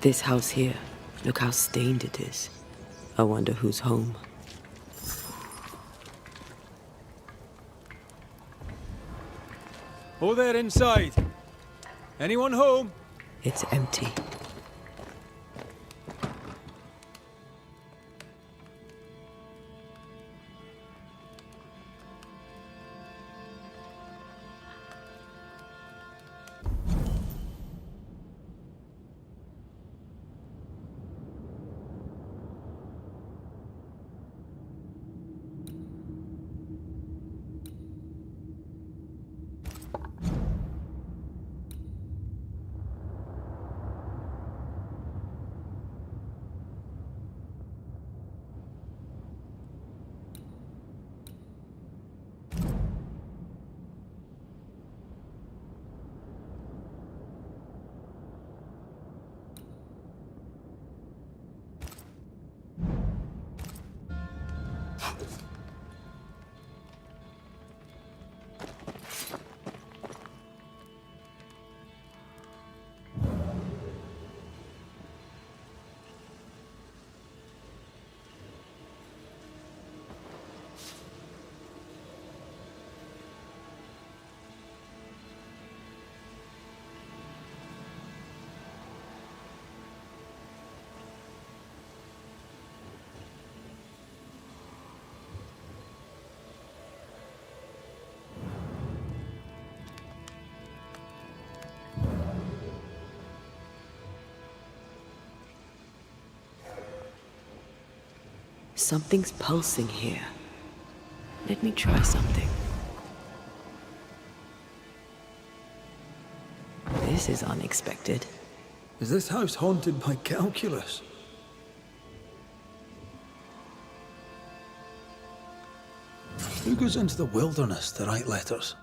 This house here, look how stained it is. I wonder who's home. Who there inside? Anyone home? It's empty. Something's pulsing here. Let me try something. This is unexpected. Is this house haunted by calculus? Who goes into the wilderness to write letters?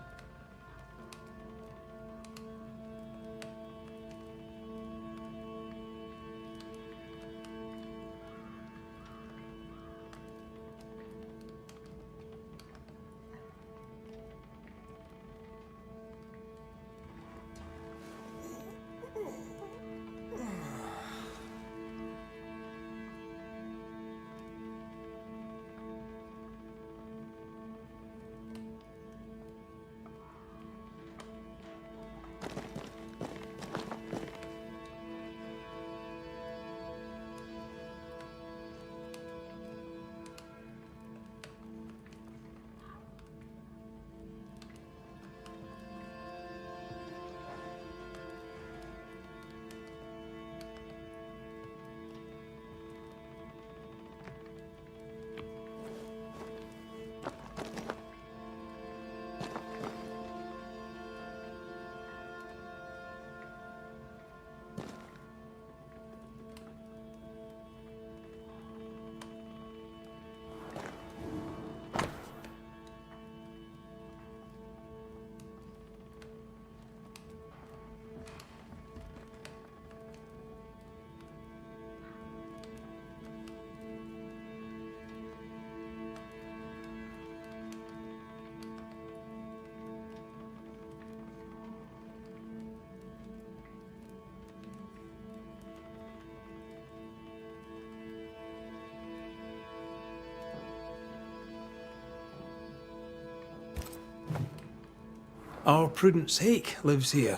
Our Prudence Hake lives here.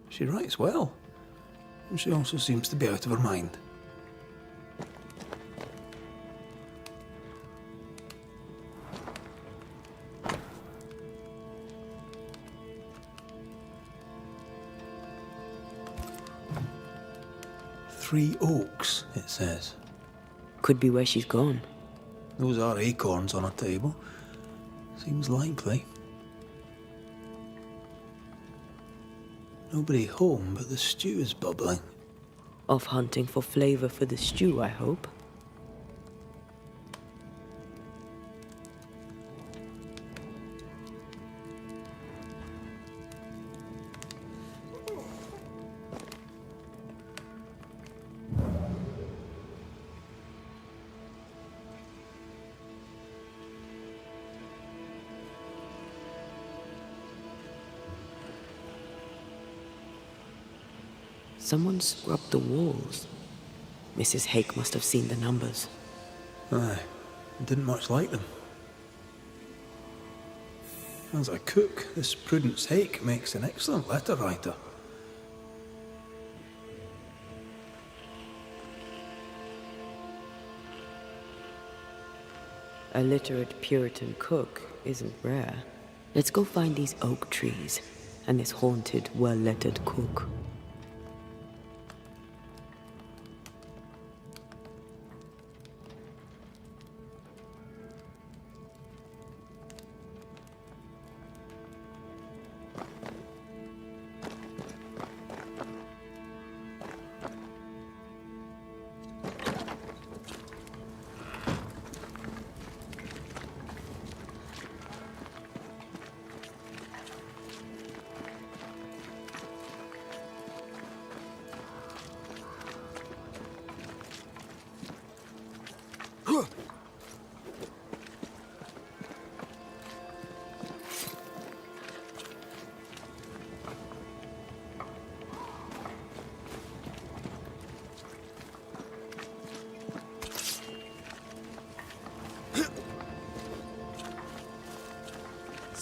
She writes well, and she also seems to be out of her mind. Three oaks, it says. Could be where she's gone. Those are acorns on a table. Seems likely. Nobody home, but the stew is bubbling. Off hunting for flavor for the stew, I hope. Someone scrubbed the walls. Mrs. Hake must have seen the numbers. Aye, didn't much like them. As a cook, this Prudence Hake makes an excellent letter writer. A literate Puritan cook isn't rare. Let's go find these oak trees and this haunted, well-lettered cook.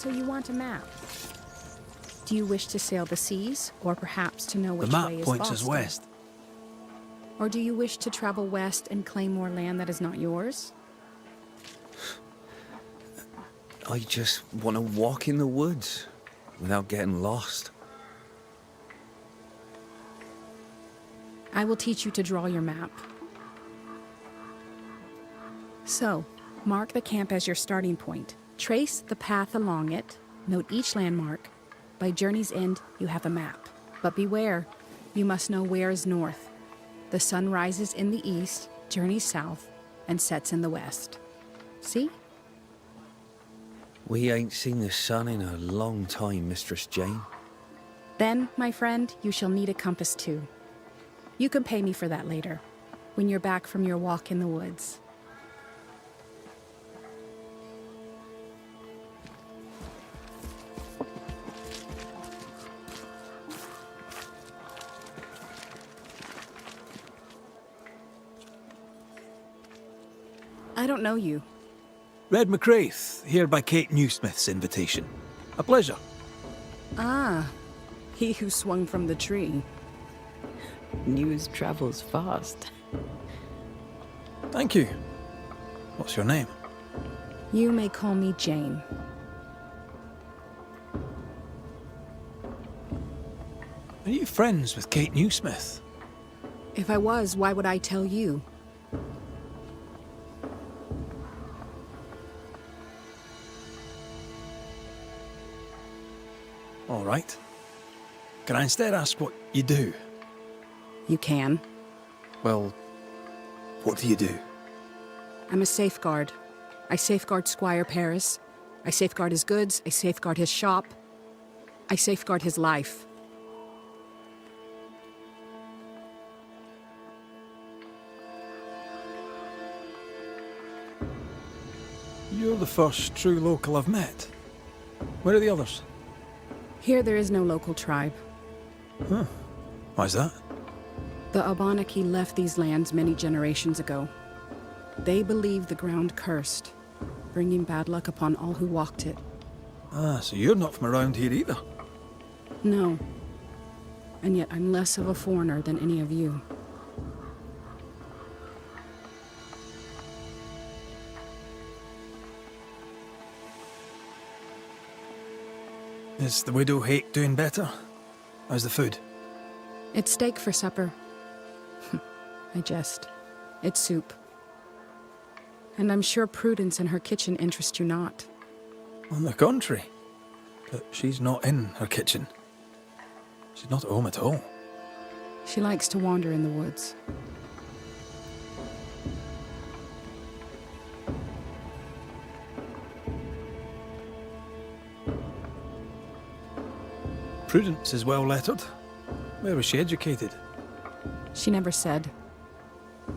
So you want a map? Do you wish to sail the seas, or perhaps to know which The way map is points Boston? us west. Or do you wish to travel west and claim more land that is not yours? I just want to walk in the woods without getting lost. I will teach you to draw your map. So, mark the camp as your starting point. Trace the path along it. Note each landmark. By journey's end, you have a map. But beware, you must know where is north. The sun rises in the east, journeys south, and sets in the west. See? We ain't seen the sun in a long time, Mistress Jane. Then, my friend, you shall need a compass too. You can pay me for that later, when you're back from your walk in the woods. I don't know you. Red McCraith, here by Kate Newsmith's invitation. A pleasure. Ah, he who swung from the tree. News travels fast. Thank you. What's your name? You may call me Jane. Are you friends with Kate Newsmith? If I was, why would I tell you? All right. Can I instead ask what you do? You can. Well, what do you do? I'm a safeguard. I safeguard Squire Paris. I safeguard his goods. I safeguard his shop. I safeguard his life. You're the first true local I've met. Where are the others? Here there is no local tribe. Huh. Why's that? The Abenaki left these lands many generations ago. They believe the ground cursed, bringing bad luck upon all who walked it. Ah, so you're not from around here either. No. And yet I'm less of a foreigner than any of you. Is the widow Hake doing better? How's the food? It's steak for supper. I jest. It's soup. And I'm sure Prudence and her kitchen interest you not. On the contrary. But she's not in her kitchen. She's not at home at all. She likes to wander in the woods. Prudence is well lettered. Where was she educated? She never said.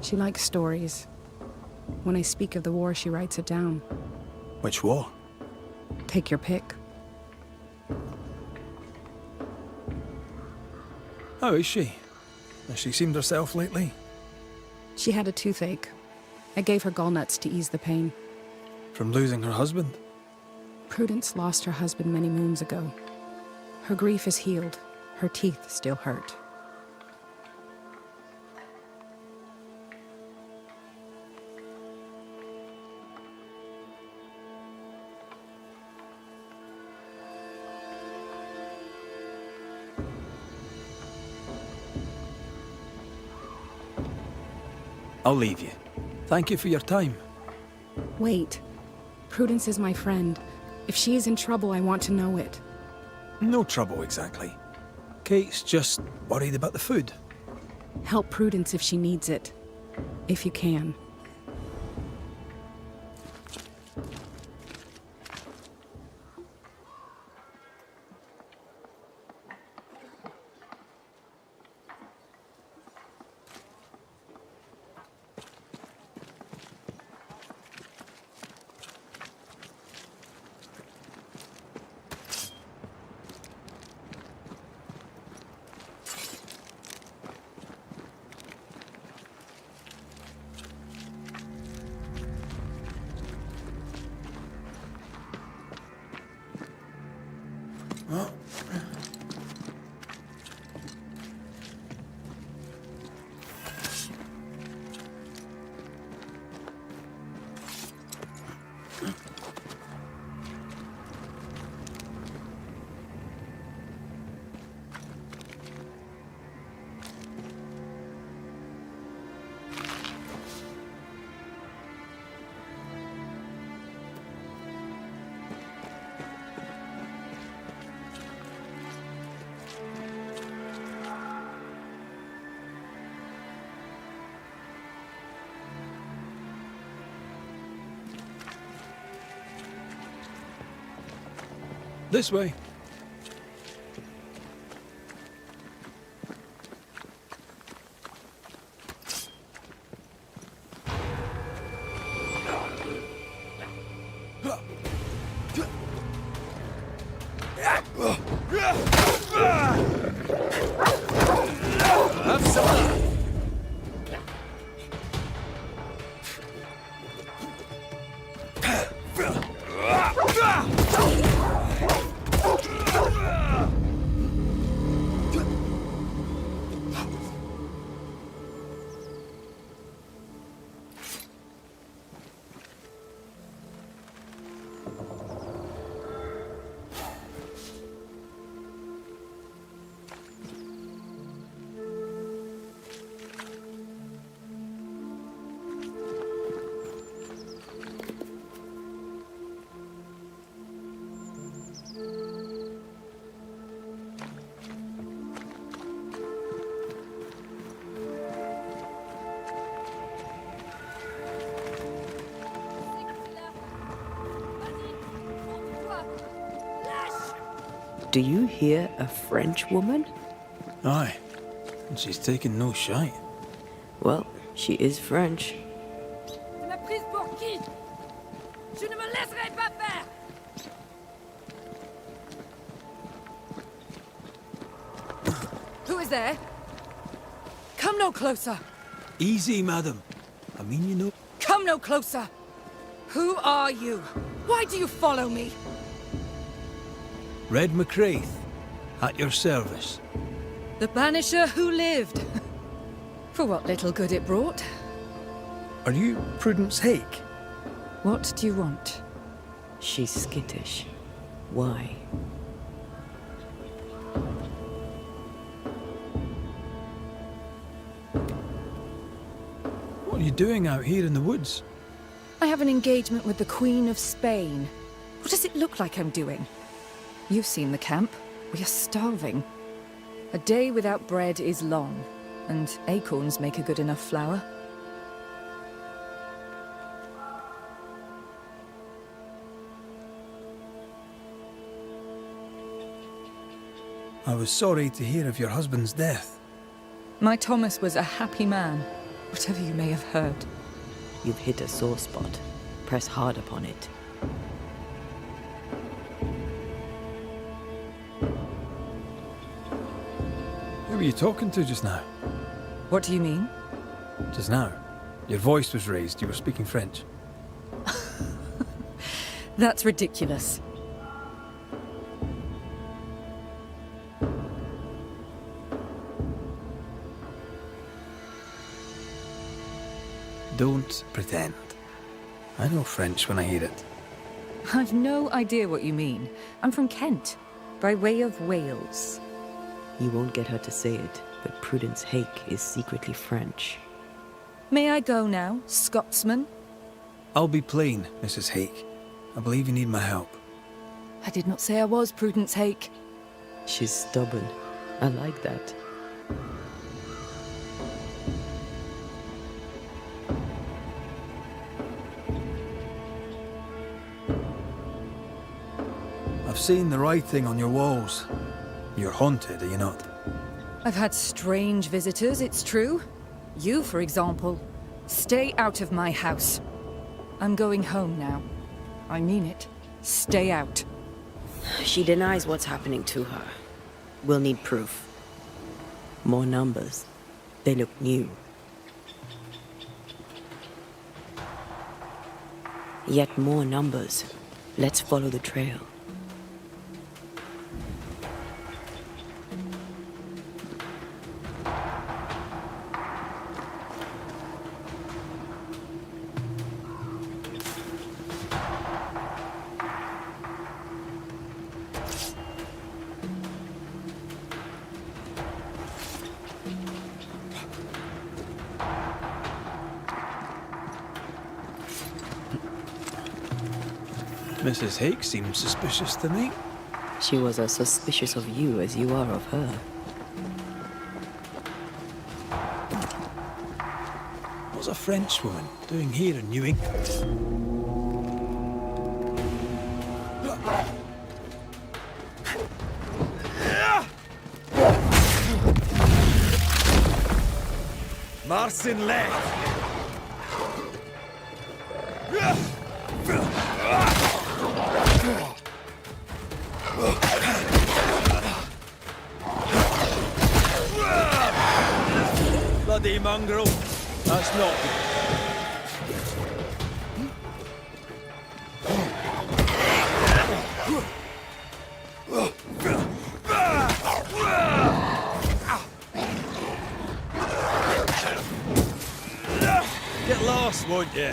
She likes stories. When I speak of the war, she writes it down. Which war? Take your pick. How is she? Has she seemed herself lately? She had a toothache. I gave her gallnuts to ease the pain. From losing her husband? Prudence lost her husband many moons ago. Her grief is healed. Her teeth still hurt. I'll leave you. Thank you for your time. Wait. Prudence is my friend. If she is in trouble, I want to know it. No trouble exactly. Kate's just worried about the food. Help Prudence if she needs it. If you can. This way. Have some. Do you hear a French woman? Aye. And she's taking no shite. Well, she is French. Tu m'as prise pour qui? Je ne me laisserai pas faire! Who is there? Come no closer! Easy, madam. I mean, you know... Come no closer! Who are you? Why do you follow me? Red McCraith, at your service. The Banisher who lived. For what little good it brought. Are you Prudence Hake? What do you want? She's skittish. Why? What are you doing out here in the woods? I have an engagement with the Queen of Spain. What does it look like I'm doing? You've seen the camp. We are starving. A day without bread is long, and acorns make a good enough flour. I was sorry to hear of your husband's death. My Thomas was a happy man, whatever you may have heard. You've hit a sore spot. Press hard upon it. Who were you talking to just now? What do you mean? Just now, your voice was raised. You were speaking French. That's ridiculous. Don't pretend. I know French when I hear it. I've no idea what you mean. I'm from Kent, by way of Wales. You won't get her to say it, but Prudence Hake is secretly French. May I go now, Scotsman? I'll be plain, Mrs. Hake. I believe you need my help. I did not say I was Prudence Hake. She's stubborn. I like that. I've seen the writing on your walls. You're haunted, are you not? I've had strange visitors, it's true. You, for example. Stay out of my house. I'm going home now. I mean it. Stay out. She denies what's happening to her. We'll need proof. More numbers. They look new. Yet more numbers. Let's follow the trail. Mrs. Hake seems suspicious to me. She was as suspicious of you as you are of her. What's a French woman doing here in New England? Marcin left. Bloody mongrel. That's not good. Get lost, won't you?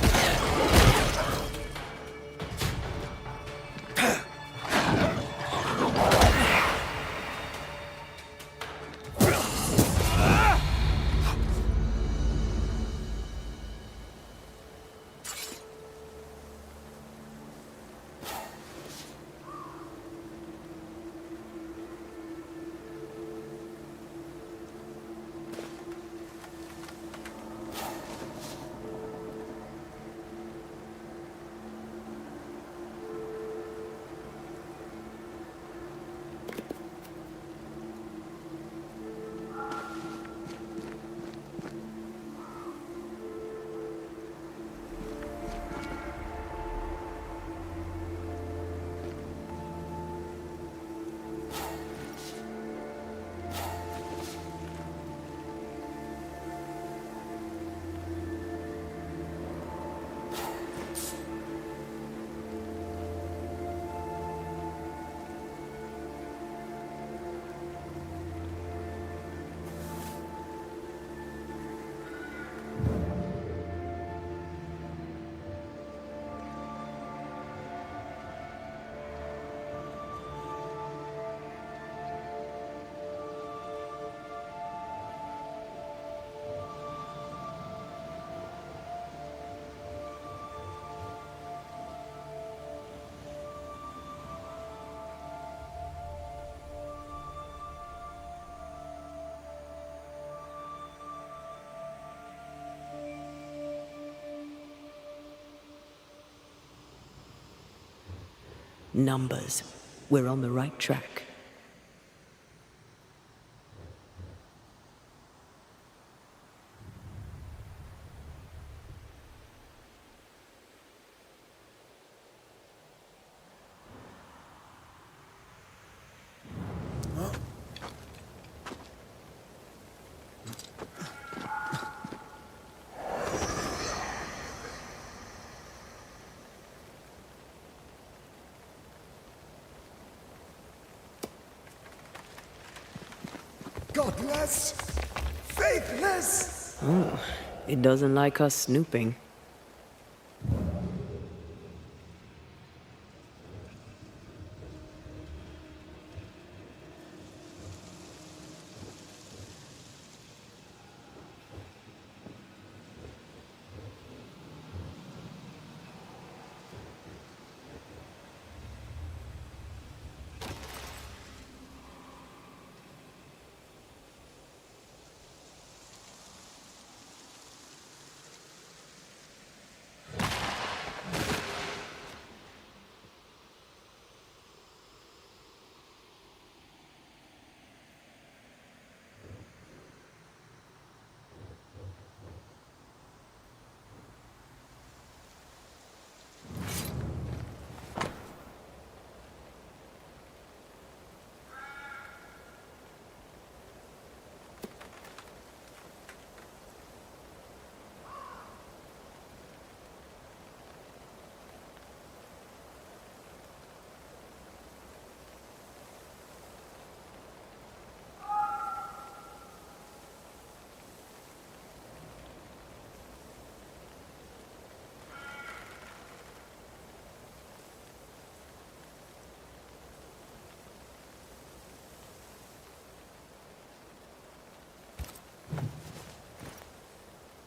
Numbers. We're on the right track. Godless! Faithless! Oh, it doesn't like us snooping.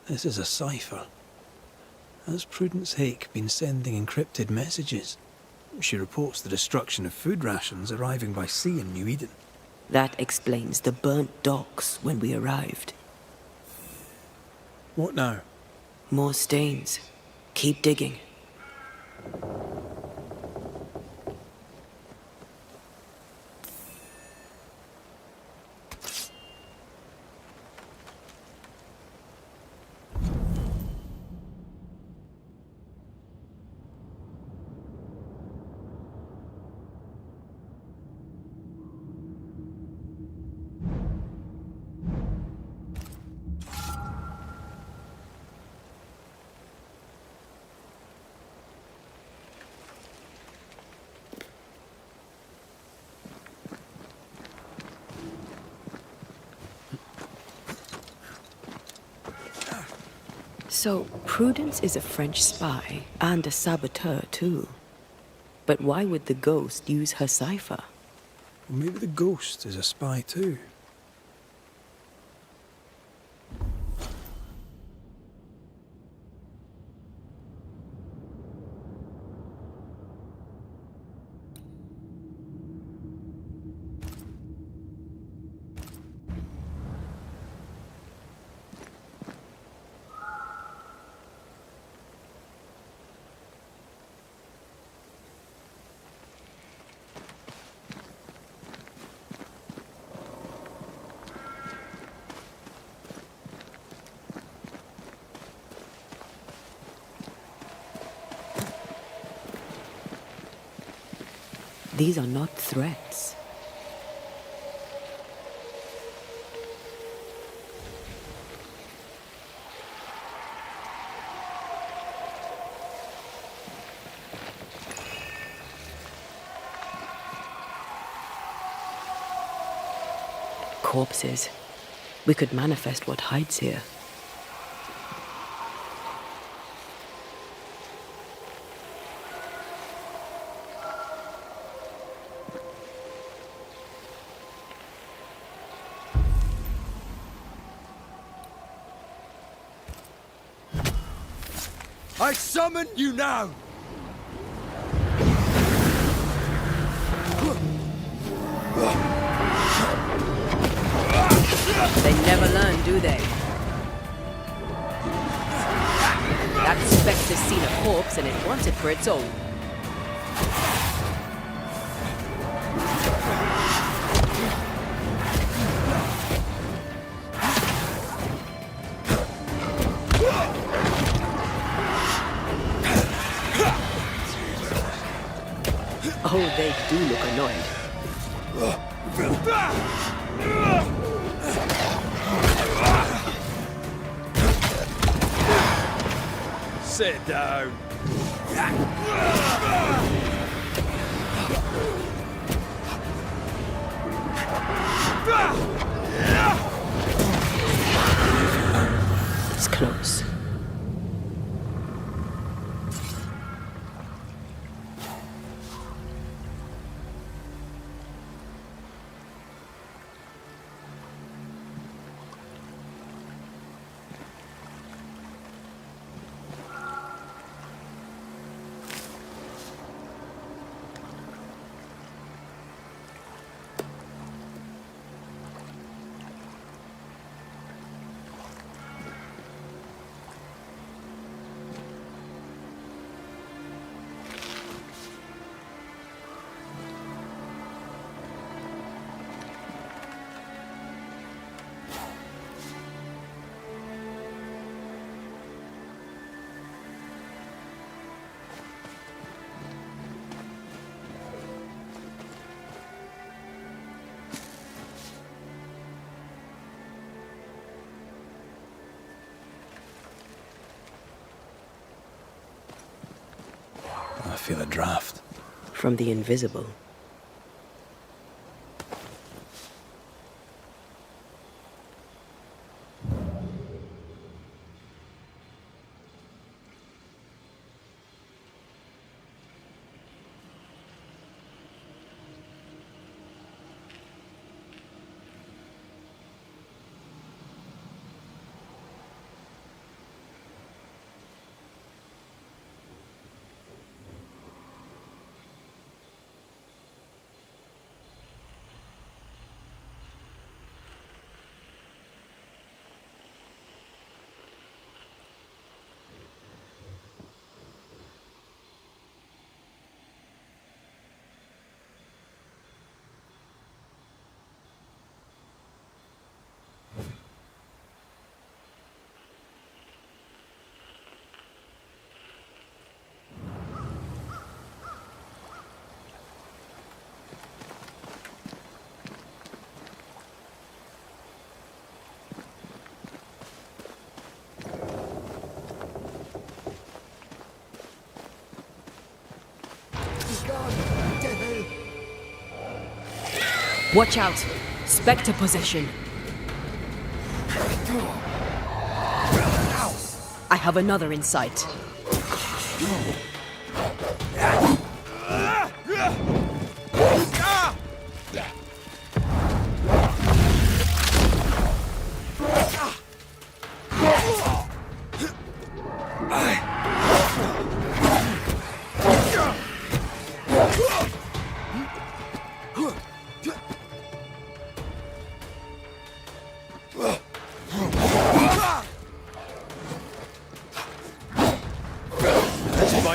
This is a cipher. Has Prudence Hake been sending encrypted messages? She reports the destruction of food rations arriving by sea in New Eden. That explains the burnt docks when we arrived. What now? More stains. Keep digging. So, Prudence is a French spy, and a saboteur too. But why would the ghost use her cipher? Well, maybe the ghost is a spy too. These are not threats. Corpses. We could manifest what hides here. I summon you now! They never learn, do they? That spectre's seen a corpse and it wants it for its own. Oh, they do look annoyed. Sit down. feel a draft. From the invisible. Watch out! Spectre possession. I have another in sight.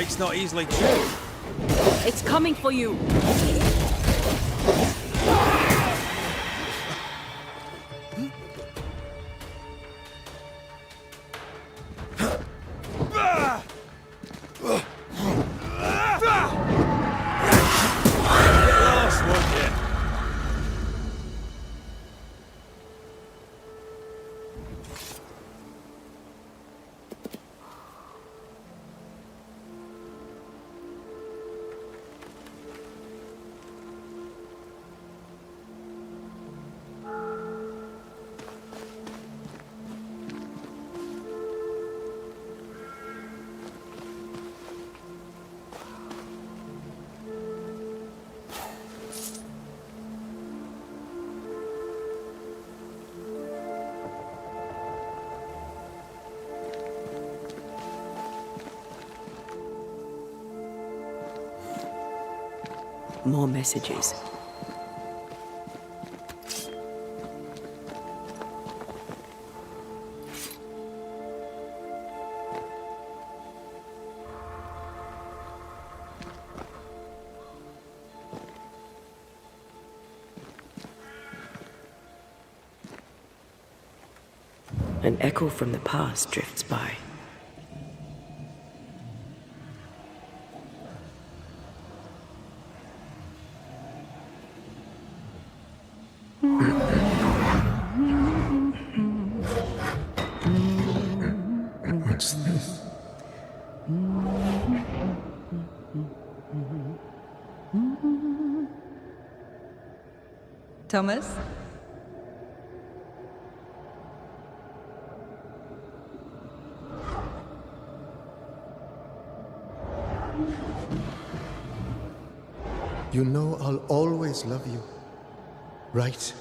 It's not easily chewed. It's coming for you. More messages. An echo from the past drifts by. What's this? Thomas? You know I'll always love you, right?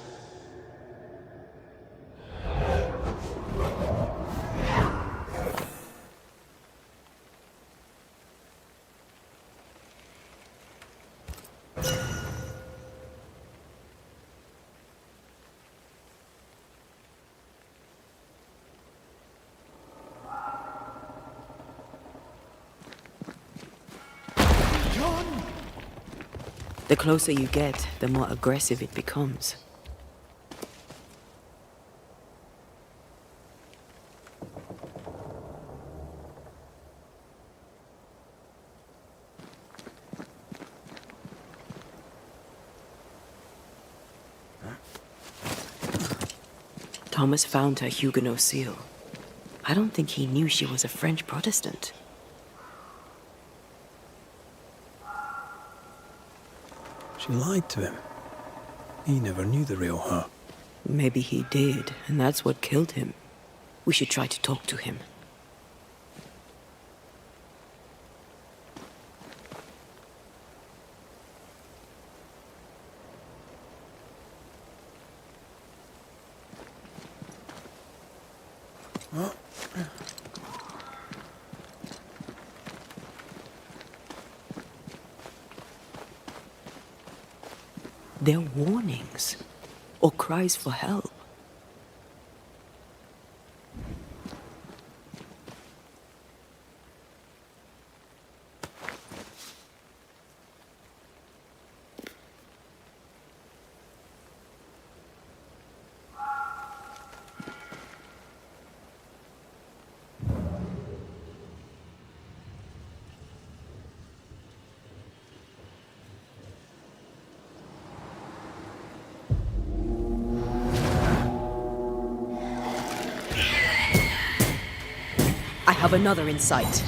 The closer you get, the more aggressive it becomes. Thomas found her Huguenot seal. I don't think he knew she was a French Protestant. She lied to him. He never knew the real her. Maybe he did, and that's what killed him. We should try to talk to him. They're warnings or cries for help. I have another in sight.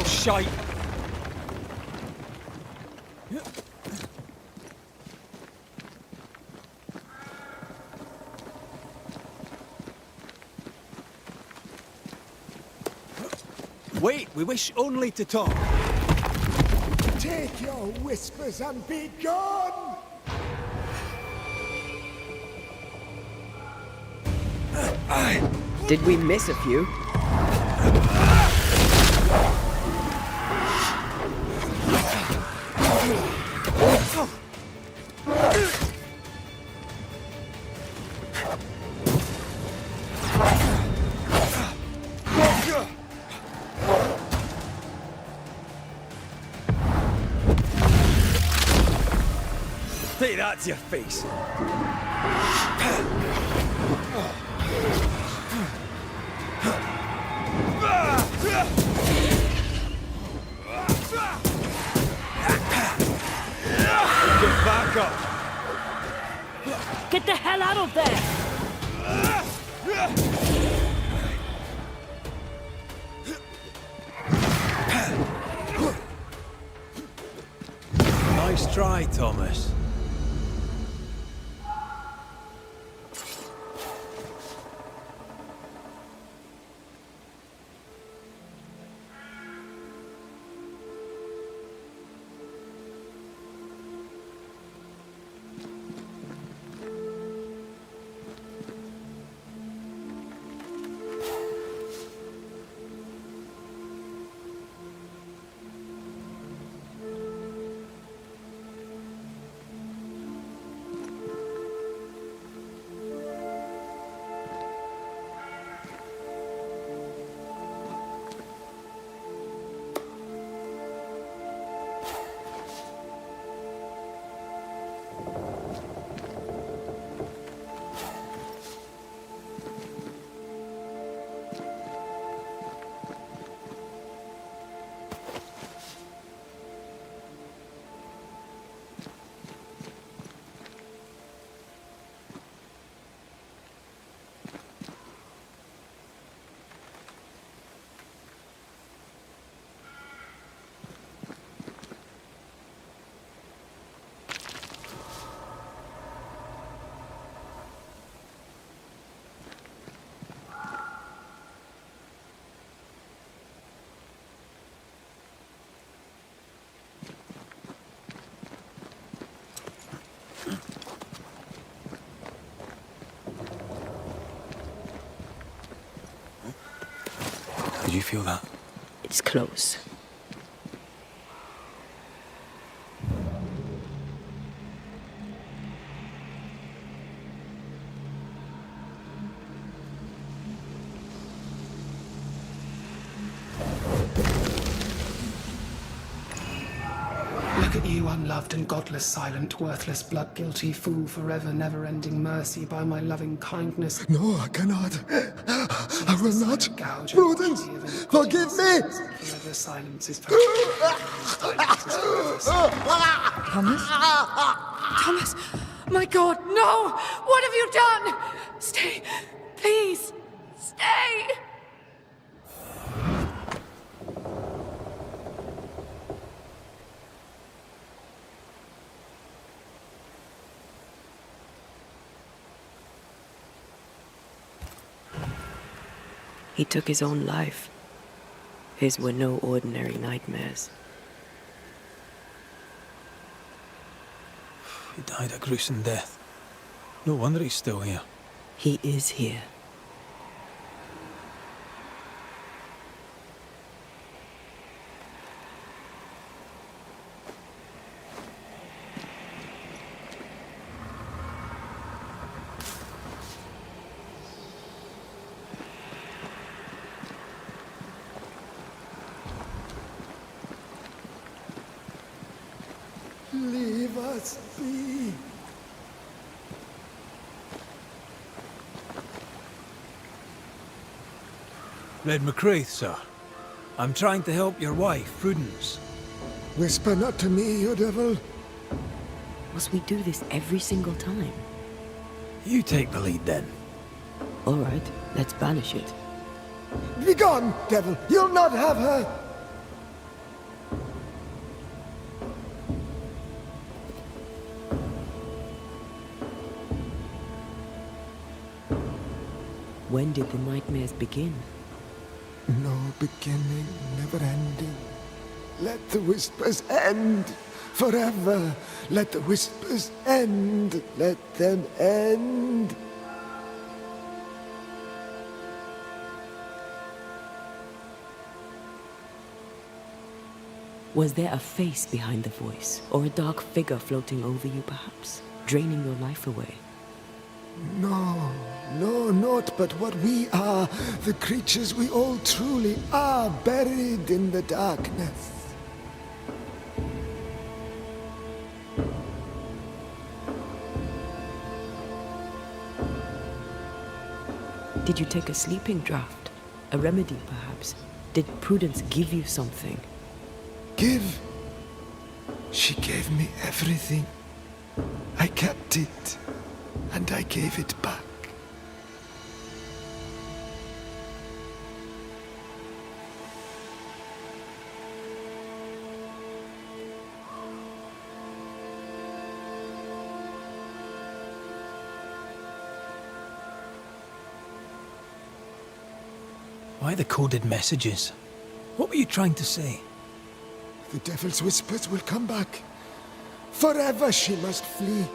Shite! Wait, we wish only to talk. Take your whispers and be gone! Did we miss a few? Take that to your face. Get back up. Get the hell out of there! Nice try, Thomas. Did you feel that? It's close. Look at you, unloved and godless, silent, worthless, blood-guilty fool, forever never-ending mercy by my loving kindness. No, I cannot. I will not. Prudence, forgive me! Forever silence is forever. Silence is forever. Thomas? Thomas! My God, no! What have you done? Stay, please, stay! He took his own life. His were no ordinary nightmares. He died a gruesome death. No wonder he's still here. He is here. Leave us be. Red McCraith, sir. I'm trying to help your wife, Prudence. Whisper not to me, you devil. Must we do this every single time? You take the lead then. All right, let's banish it. Begone, devil. You'll not have her. When did the nightmares begin? No beginning, never ending. Let the whispers end forever. Let the whispers end. Let them end. Was there a face behind the voice, or a dark figure floating over you perhaps, draining your life away? No, no, not but what we are, the creatures we all truly are, buried in the darkness. Did you take a sleeping draught? A remedy, perhaps? Did Prudence give you something? Give? She gave me everything. I kept it, and I gave it back. Why the coded messages? What were you trying to say? The devil's whispers will come back. Forever she must flee.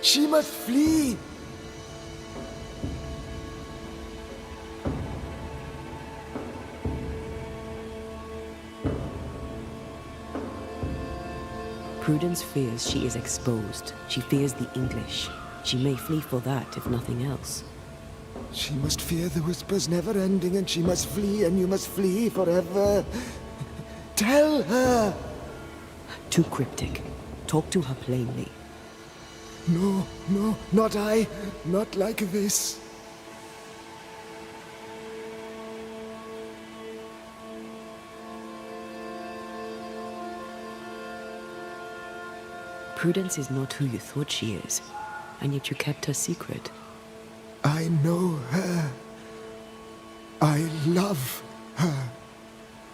She must flee. Prudence fears she is exposed. She fears the English. She may flee for that, if nothing else. She must fear the whispers never ending, and she must flee, and you must flee forever. Tell her! Too cryptic. Talk to her plainly. No, no, not I. Not like this. Prudence is not who you thought she is, and yet you kept her secret. I know her. I love her.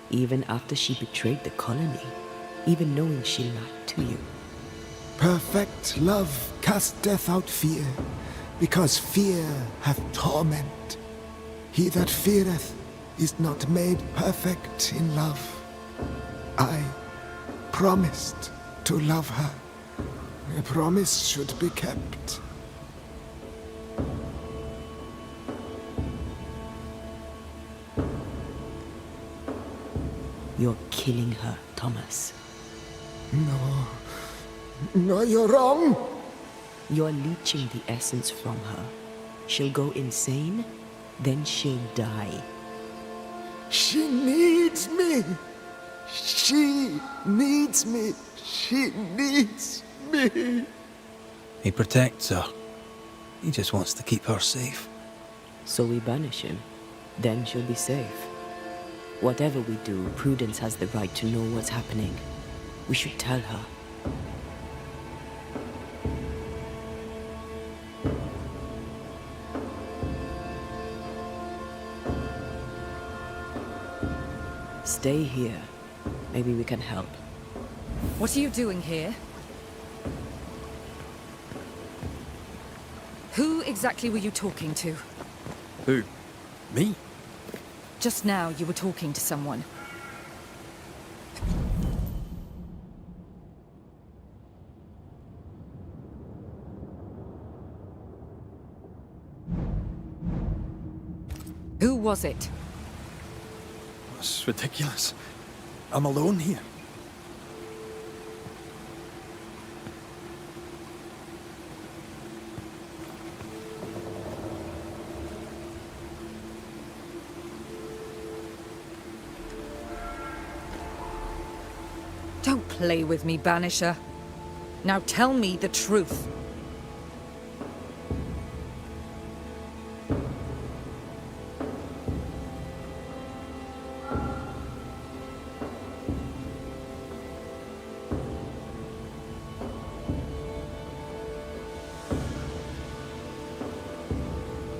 Even after she betrayed the colony, even knowing she lied to you. Perfect love cast death out fear, because fear hath torment. He that feareth is not made perfect in love. I promised to love her. A promise should be kept. You're killing her, Thomas. No. No, you're wrong. You're leeching the essence from her. She'll go insane, then she'll die. She needs me. She needs me. She needs me. He protects her. He just wants to keep her safe. So we banish him. Then she'll be safe. Whatever we do, Prudence has the right to know what's happening. We should tell her. Stay here. Maybe we can help. What are you doing here? Who exactly were you talking to? Who? Me? Just now you were talking to someone. Who was it? That's ridiculous. I'm alone here. Don't play with me, Banisher. Now tell me the truth.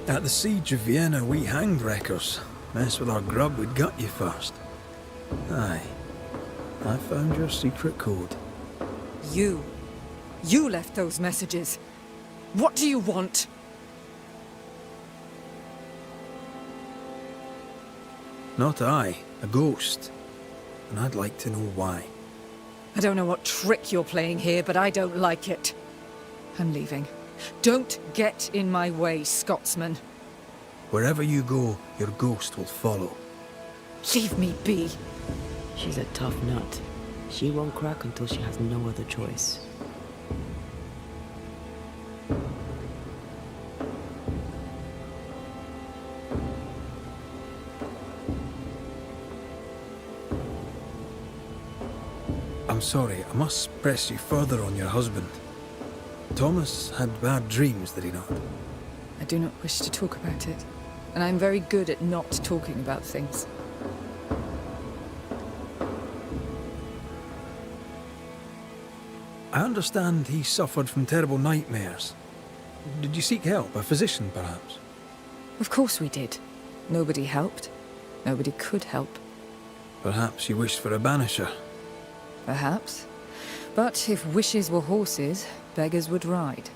At the siege of Vienna, we hanged wreckers. Mess with our grub, we'd gut you first. Aye. I found your secret code. You left those messages. What do you want? Not I, a ghost. And I'd like to know why. I don't know what trick you're playing here, but I don't like it. I'm leaving. Don't get in my way, Scotsman. Wherever you go, your ghost will follow. Leave me be. She's a tough nut. She won't crack until she has no other choice. I'm sorry, I must press you further on your husband. Thomas had bad dreams, did he not? I do not wish to talk about it, and I'm very good at not talking about things. I understand he suffered from terrible nightmares. Did you seek help? A physician, perhaps? Of course we did. Nobody helped. Nobody could help. Perhaps you wished for a banisher. Perhaps. But if wishes were horses, beggars would ride.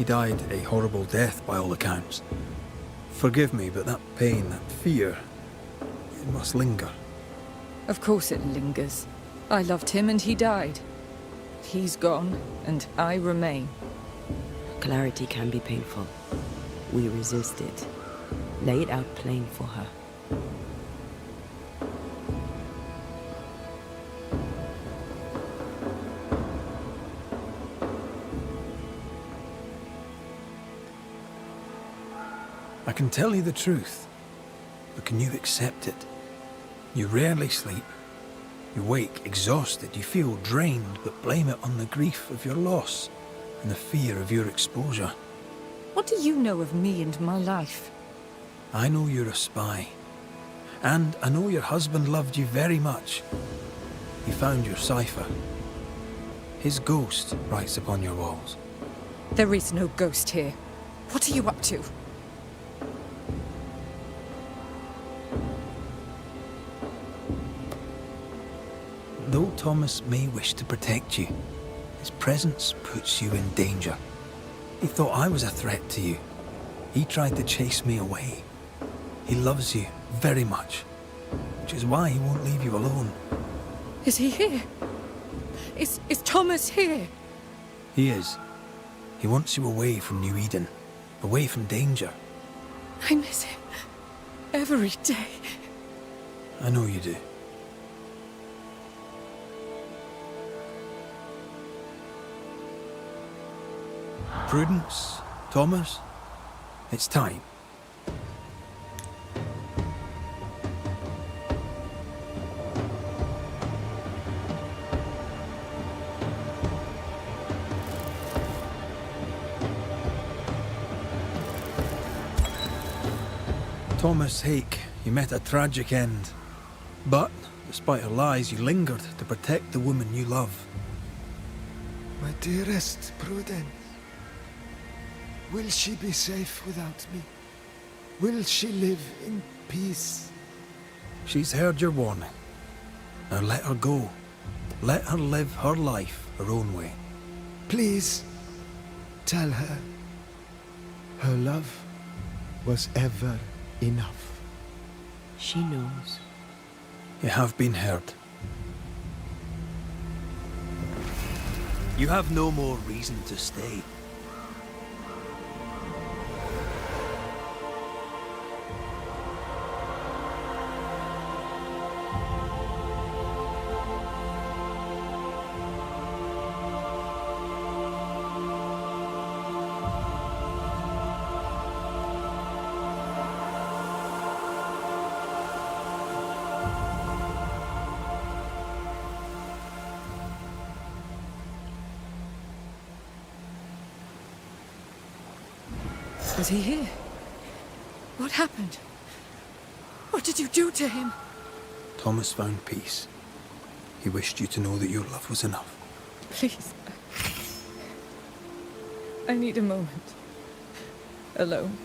died a horrible death by all accounts. Forgive me, but that pain, that fear, it must linger. Of course it lingers. I loved him and he died. He's gone, and I remain. Clarity can be painful. We resist it. Lay it out plain for her. I can tell you the truth, but can you accept it? You rarely sleep. You wake exhausted, you feel drained, but blame it on the grief of your loss and the fear of your exposure. What do you know of me and my life? I know you're a spy. And I know your husband loved you very much. He found your cipher. His ghost writes upon your walls. There is no ghost here. What are you up to? Though Thomas may wish to protect you, his presence puts you in danger. He thought I was a threat to you. He tried to chase me away. He loves you very much, which is why he won't leave you alone. Is he here? Is Thomas here? He is. He wants you away from New Eden, away from danger. I miss him every day. I know you do. Prudence, Thomas, it's time. Thomas Hake, you met a tragic end. But, despite her lies, you lingered to protect the woman you love. My dearest Prudence, will she be safe without me? Will she live in peace? She's heard your warning. Now let her go. Let her live her life her own way. Please, tell her her love was ever enough. She knows. You have been heard. You have no more reason to stay. Is he here? What happened? What did you do to him? Thomas found peace. He wished you to know that your love was enough. Please. I need a moment. Alone.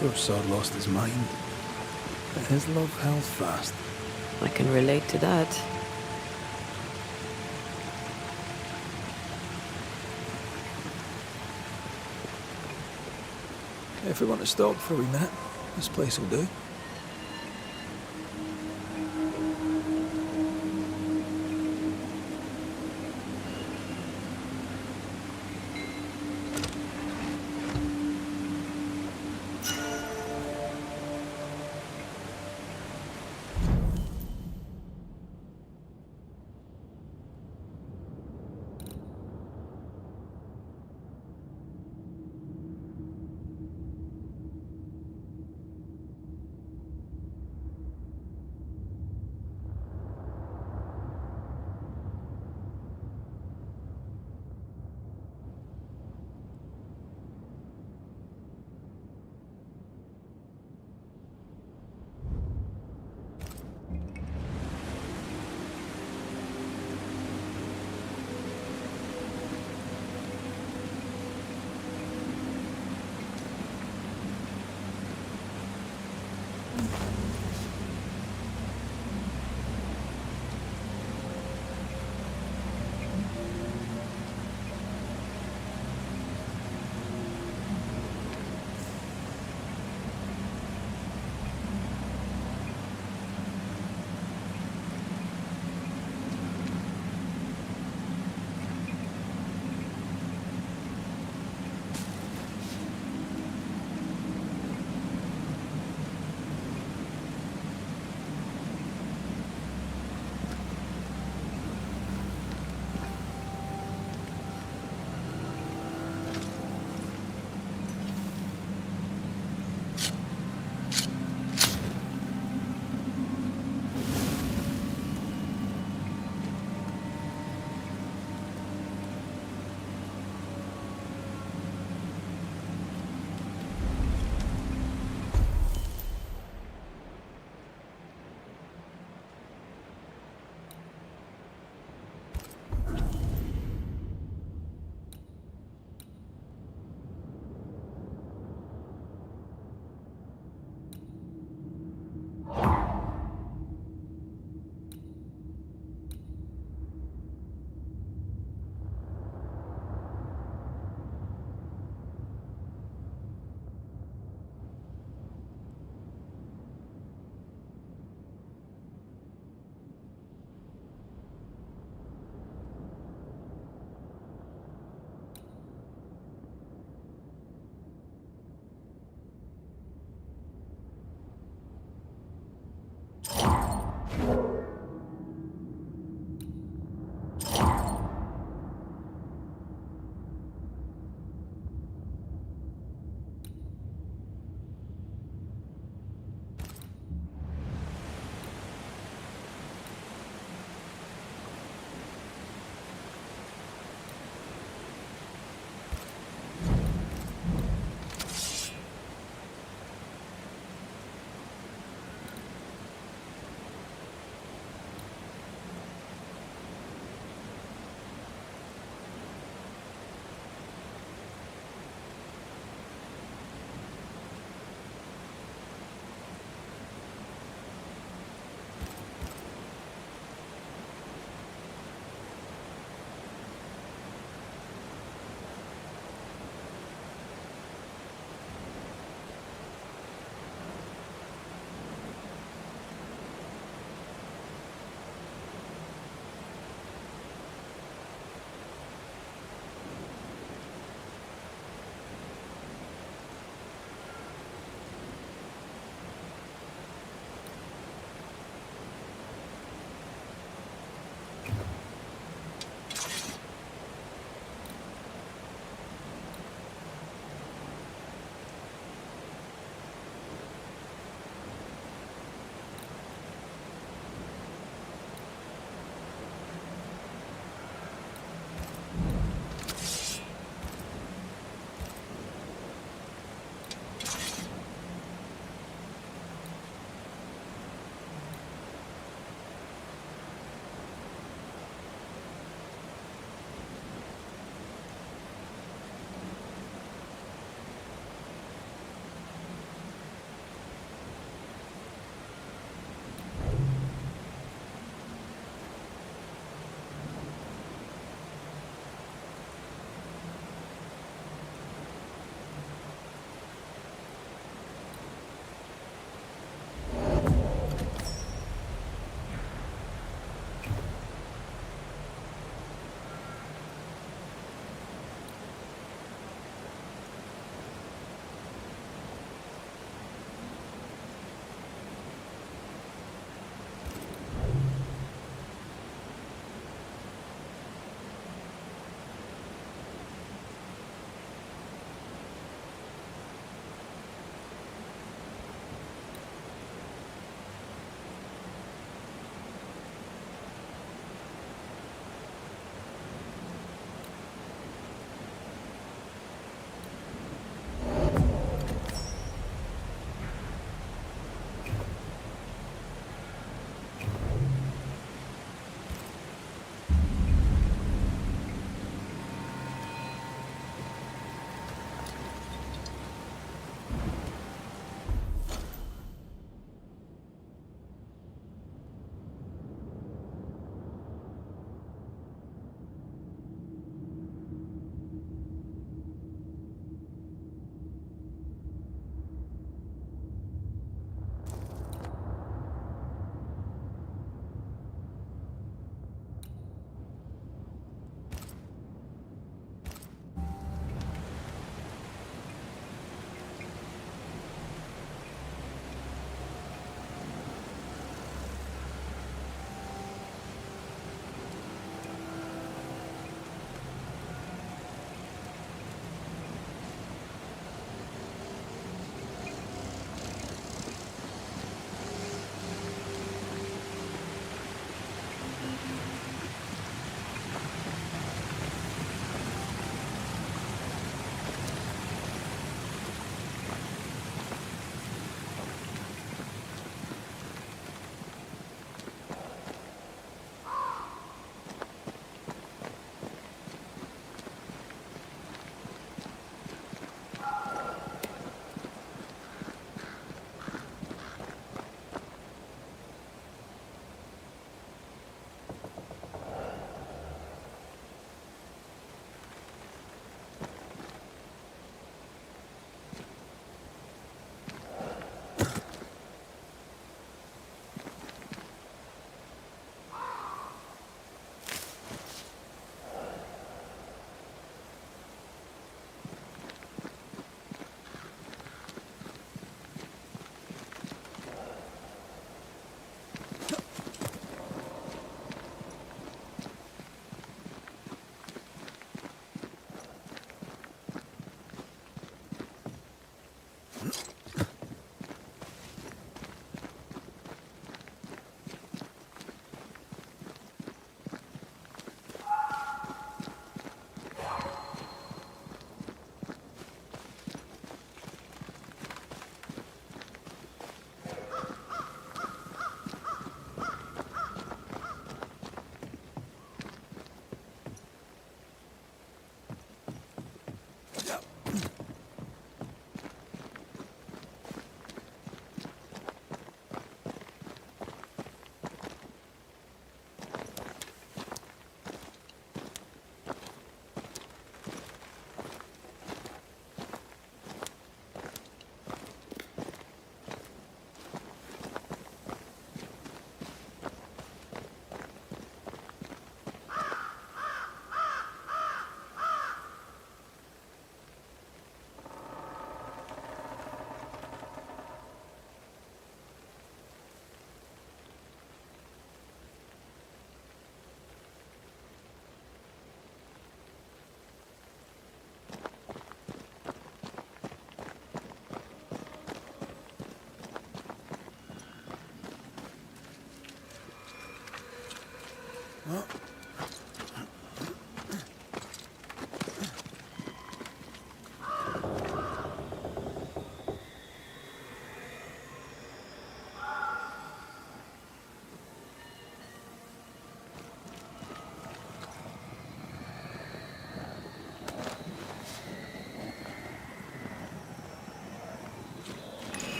Poor sod lost his mind, but his love held fast. I can relate to that. If we want to stop for a wee minute, this place will do.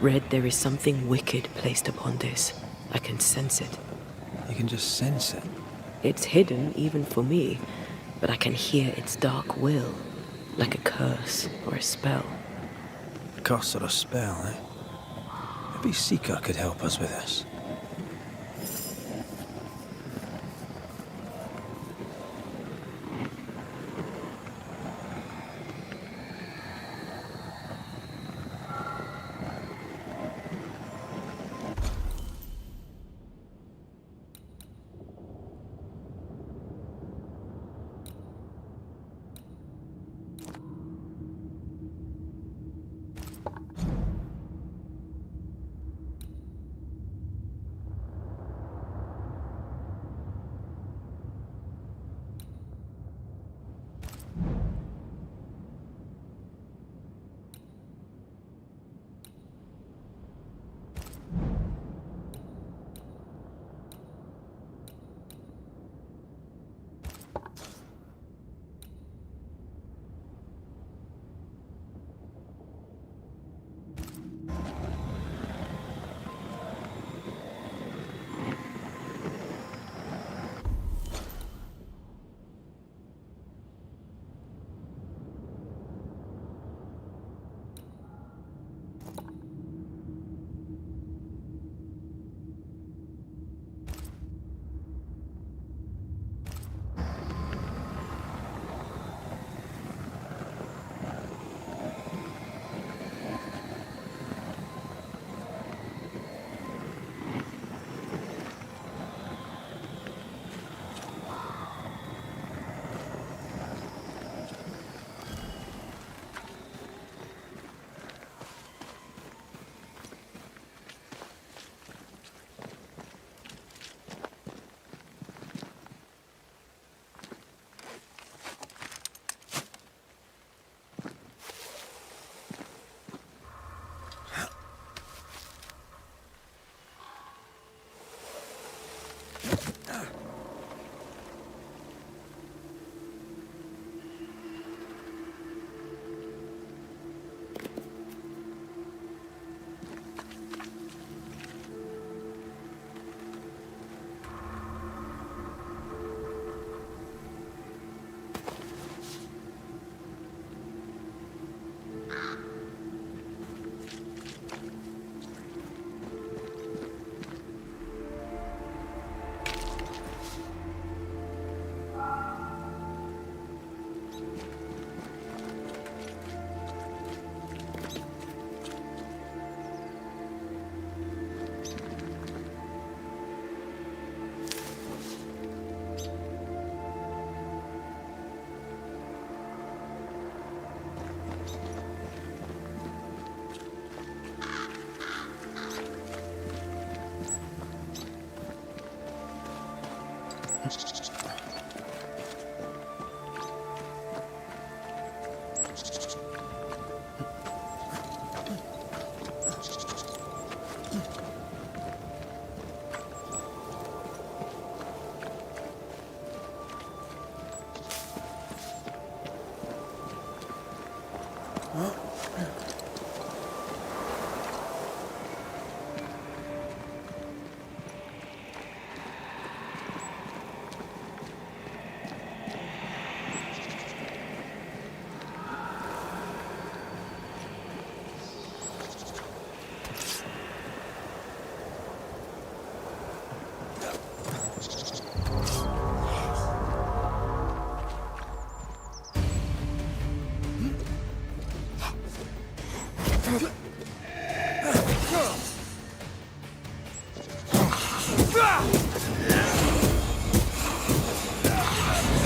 Red, there is something wicked placed upon this. I can sense it. You can just sense it. It's hidden even for me, but I can hear its dark will, like a curse or a spell. A curse or a spell, eh? Maybe Seeker could help us with this.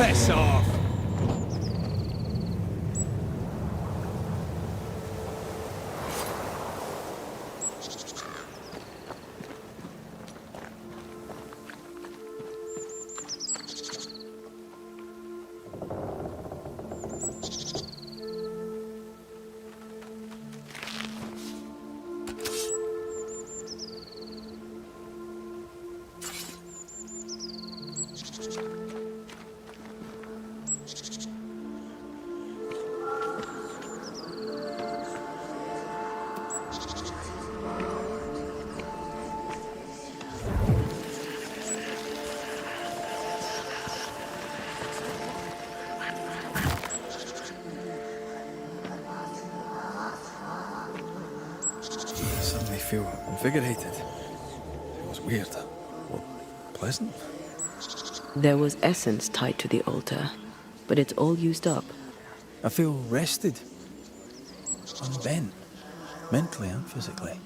Piss off! I feel invigorated. It was weird. Well, pleasant. There was essence tied to the altar, but it's all used up. I feel rested. Unbent. Mentally and physically.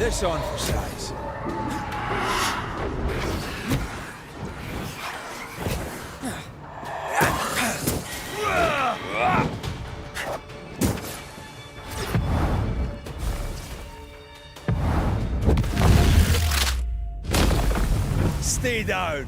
this on for size. Stay down.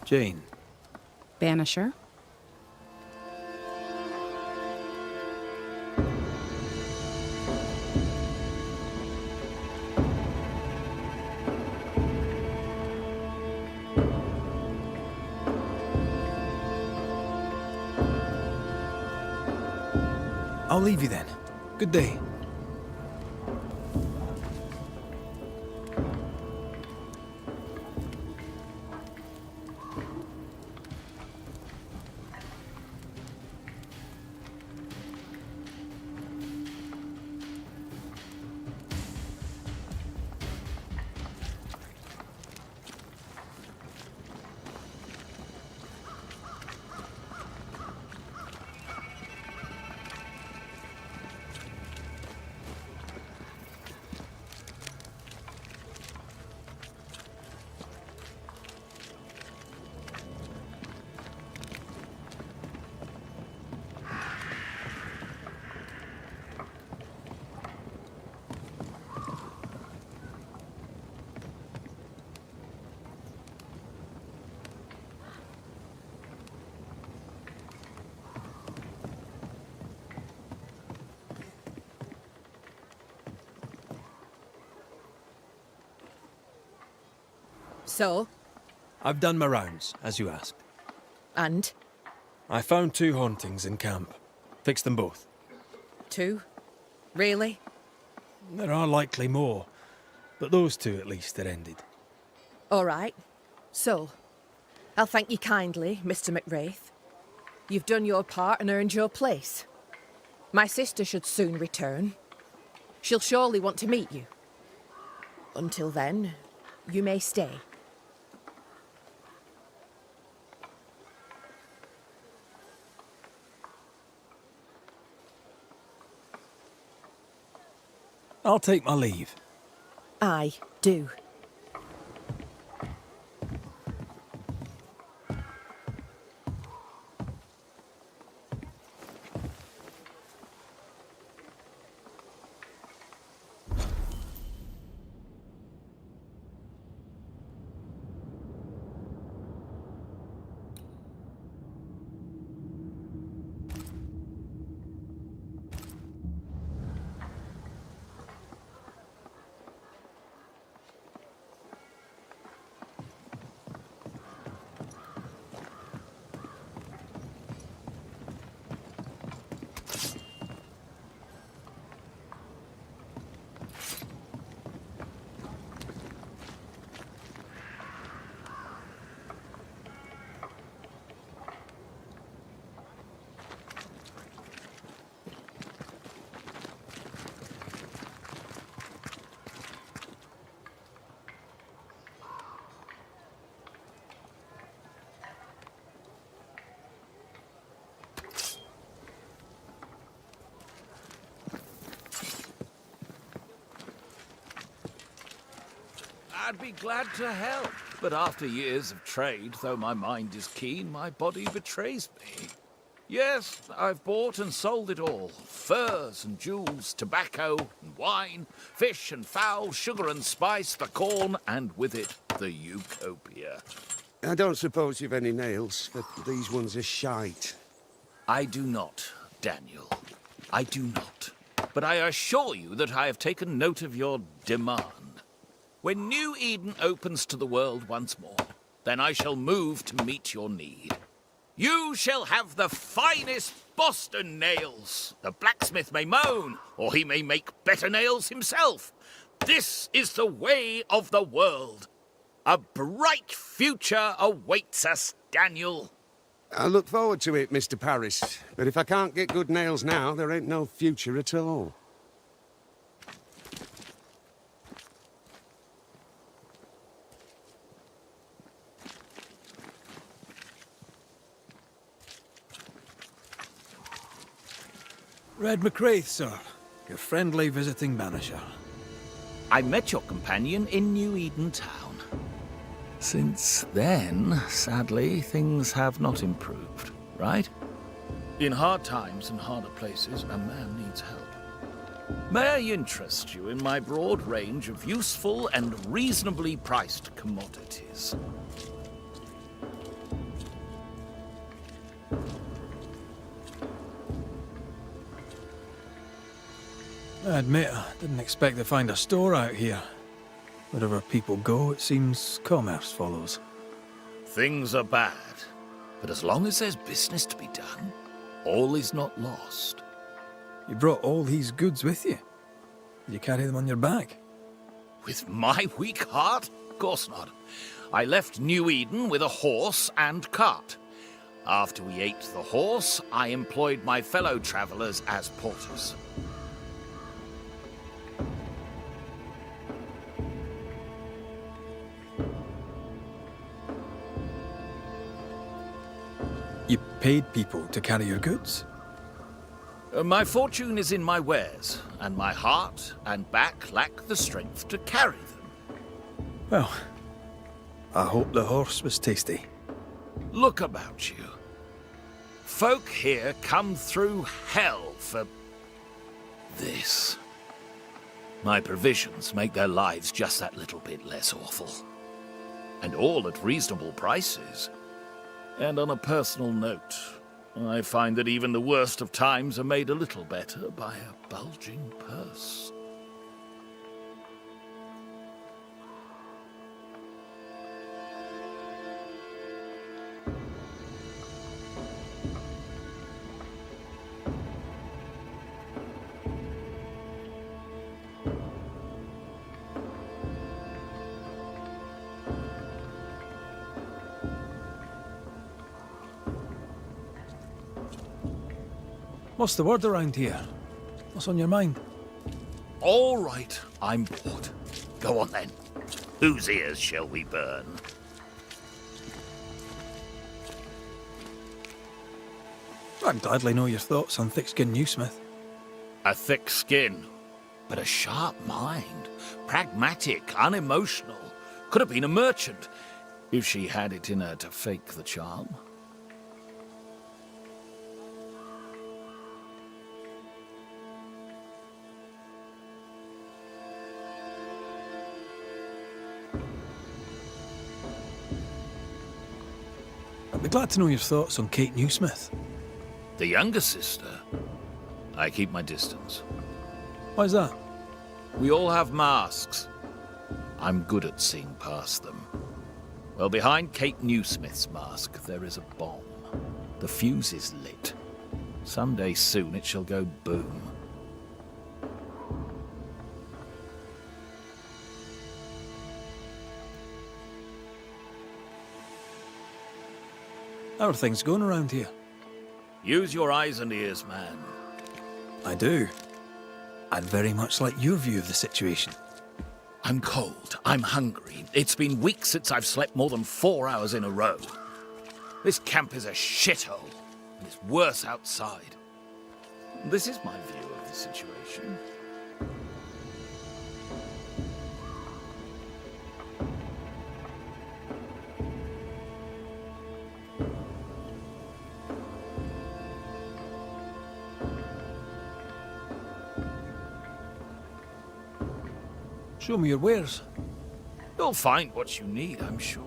Jane. Banisher. I'll leave you then. Good day. So? I've done my rounds, as you asked. And? I found 2 hauntings in camp. Fixed them both. 2? Really? There are likely more, but those 2 at least are ended. All right. So, I'll thank you kindly, Mr. McWraith. You've done your part and earned your place. My sister should soon return. She'll surely want to meet you. Until then, you may stay. I'll take my leave. I do. I'd be glad to help. But after years of trade, though my mind is keen, my body betrays me. Yes, I've bought and sold it all. Furs and jewels, tobacco and wine, fish and fowl, sugar and spice, the corn, and with it, the utopia. I don't suppose you've any nails, but these ones are shite. I do not, Daniel. I do not. But I assure you that I have taken note of your demand. When New Eden opens to the world once more, then I shall move to meet your need. You shall have the finest Boston nails. The blacksmith may moan, or he may make better nails himself. This is the way of the world. A bright future awaits us, Daniel. I look forward to it, Mr. Paris. But if I can't get good nails now, there ain't no future at all. Red McCraith, sir. Your friendly visiting banisher. I met your companion in New Eden Town. Since then, sadly, things have not improved, right? In hard times and harder places, a man needs help. May I interest you in my broad range of useful and reasonably priced commodities? I admit, I didn't expect to find a store out here. Wherever people go, it seems commerce follows. Things are bad, but as long as there's business to be done, all is not lost. You brought all these goods with you. Did you carry them on your back? With my weak heart? Of course not. I left New Eden with a horse and cart. After we ate the horse, I employed my fellow travelers as porters. You paid people to carry your goods? My fortune is in my wares, and my heart and back lack the strength to carry them. Well, I hope the horse was tasty. Look about you. Folk here come through hell for this. My provisions make their lives just that little bit less awful. And all at reasonable prices. And on a personal note, I find that even the worst of times are made a little better by a bulging purse. What's the word around here? What's on your mind? All right, I'm bored. Go on then. Whose ears shall we burn? I'd gladly know your thoughts on thick-skinned Newsmith. A thick skin, but a sharp mind. Pragmatic, unemotional. Could have been a merchant, if she had it in her to fake the charm. I'd be glad to know your thoughts on Kate Newsmith. The younger sister? I keep my distance. Why's that? We all have masks. I'm good at seeing past them. Well, behind Kate Newsmith's mask, there is a bomb. The fuse is lit. Someday soon it shall go boom. How are things going around here? Use your eyes and ears, man. I do. I'd very much like your view of the situation. I'm cold. I'm hungry. It's been weeks since I've slept more than 4 hours in a row. This camp is a shithole, and it's worse outside. This is my view of the situation. Show me your wares. You'll find what you need, I'm sure.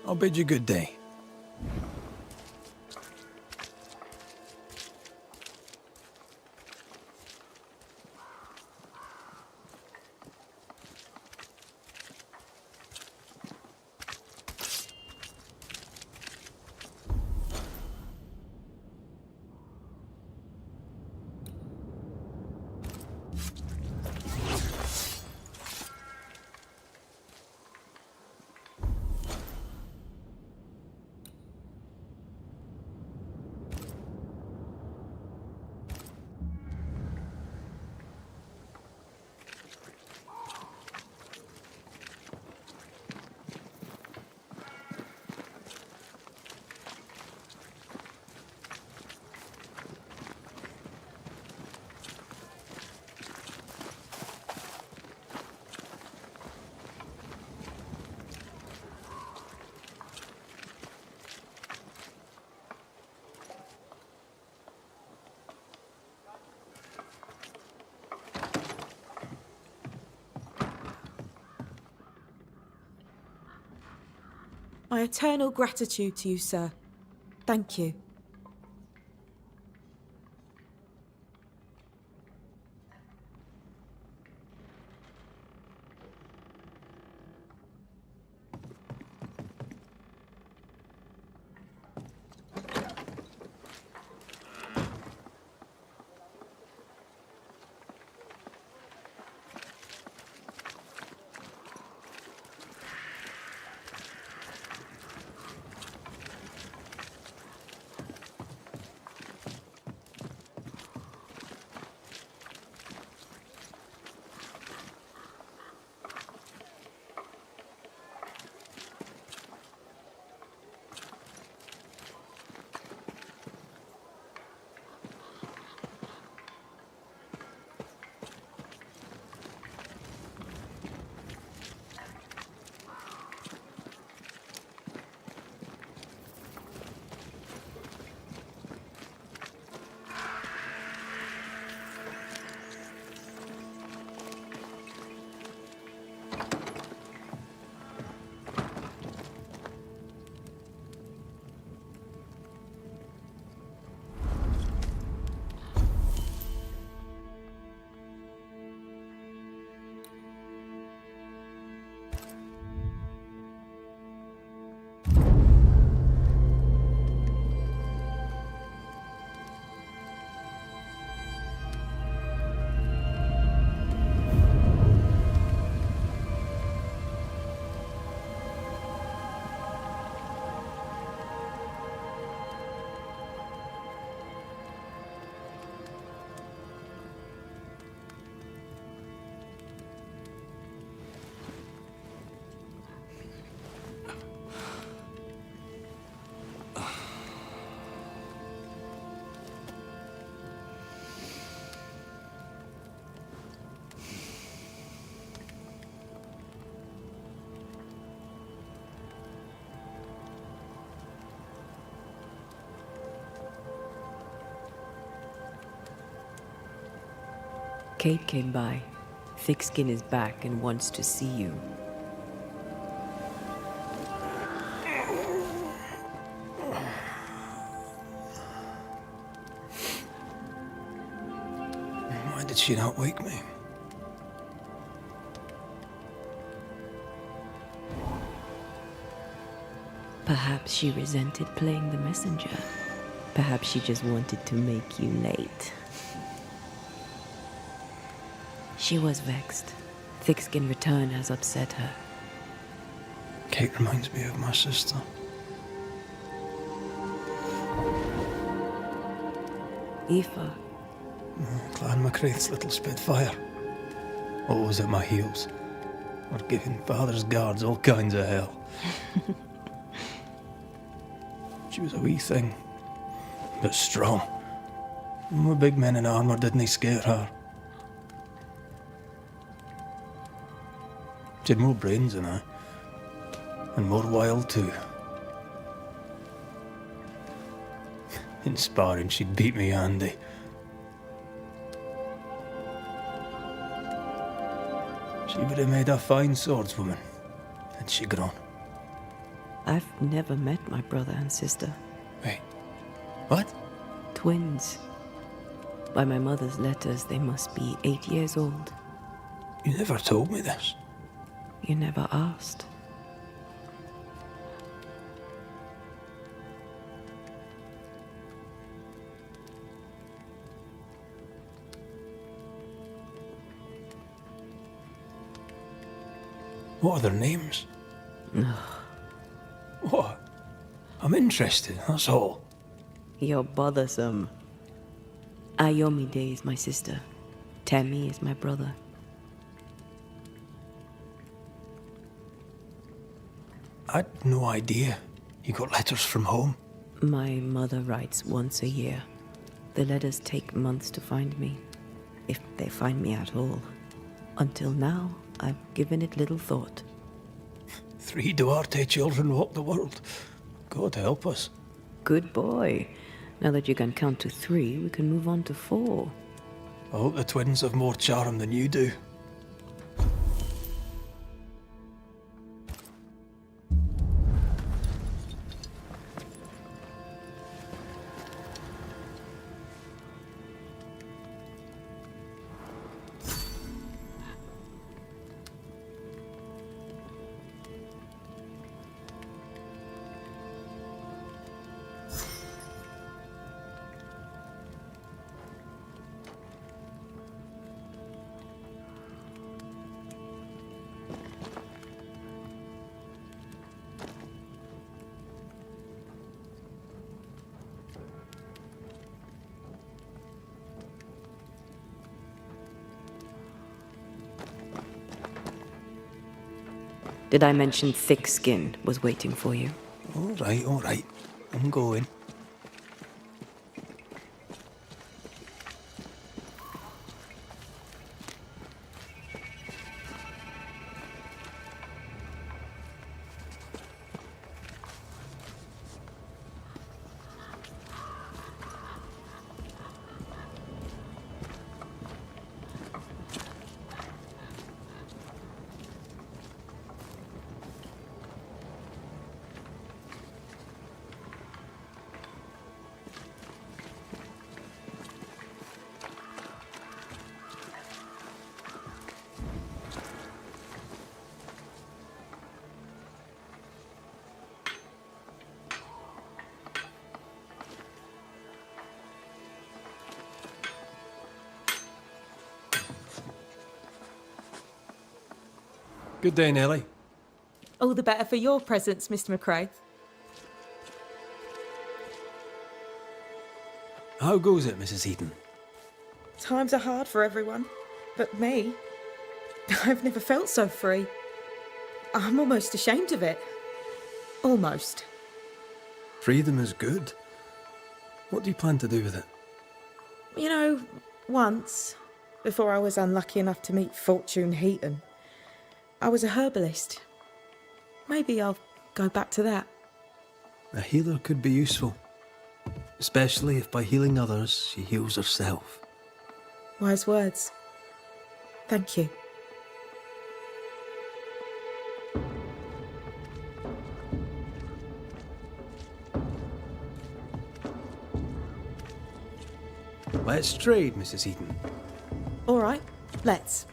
I'll bid you good day. My eternal gratitude to you, sir. Thank you. Kate came by. Thickskin is back and wants to see you. Why did she not wake me? Perhaps she resented playing the messenger. Perhaps she just wanted to make you late. She was vexed. Thickskin return has upset her. Kate reminds me of my sister. Aoife. Clan MacRaith's little spitfire. Always at my heels. or giving father's guards all kinds of hell. She was a wee thing, but strong. And the big men in armour didn't scare her. She had more brains than I, and more wild too. In sparring, she'd beat me handy. She would have made a fine swordswoman, had she grown. I've never met my brother and sister. Wait, what? Twins. By my mother's letters, they must be 8 years old. You never told me this. You never asked. What are their names? What? I'm interested, that's all. You're bothersome. Ayomide is my sister. Temi is my brother. I'd no idea. You got letters from home? My mother writes once a year. The letters take months to find me, if they find me at all. Until now, I've given it little thought. 3 Duarte children walk the world. God help us. Good boy. Now that you can count to 3, we can move on to 4. I hope the twins have more charm than you do. Did I mention thick skin was waiting for you? All right. I'm going. Good day, Nellie. All the better for your presence, Mr. McRae. How goes it, Mrs. Eden? Times are hard for everyone, but me, I've never felt so free. I'm almost ashamed of it. Almost. Freedom is good. What do you plan to do with it? You know, once, before I was unlucky enough to meet Fortune Heaton, I was a herbalist. Maybe I'll go back to that. A healer could be useful, especially if by healing others she heals herself. Wise words. Thank you. Let's trade, Mrs. Eden. All right, let's.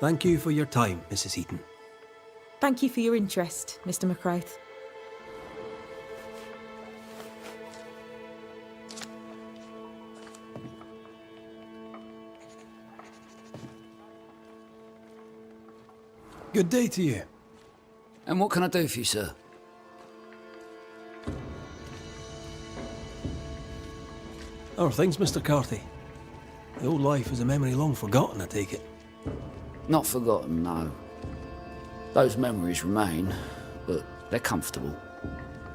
Thank you for your time, Mrs. Eaton. Thank you for your interest, Mr. McCraith. Good day to you. And what can I do for you, sir? How are things, Mr. Carthy? The old life is a memory long forgotten, I take it. Not forgotten, no. Those memories remain, but they're comfortable.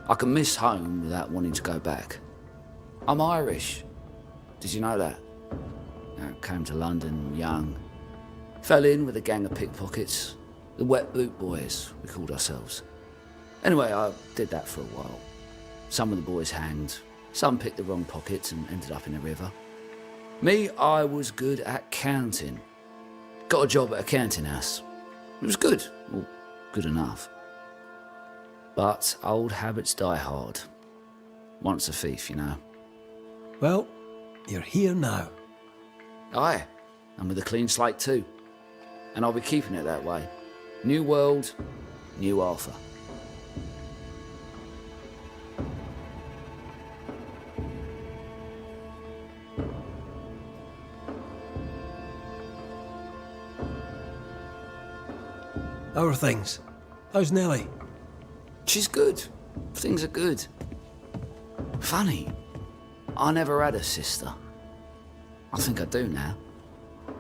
I can miss home without wanting to go back. I'm Irish. Did you know that? I came to London young. Fell in with a gang of pickpockets. The Wet Boot Boys, we called ourselves. Anyway, I did that for a while. Some of the boys hanged. Some picked the wrong pockets and ended up in the river. Me, I was good at counting. Got a job at a counting house. It was good, well, good enough. But old habits die hard. Once a thief, you know. Well, you're here now. Aye, and with a clean slate too. And I'll be keeping it that way. New world, new Arthur. How are things? How's Nellie? She's good. Things are good. Funny, I never had a sister. I think I do now.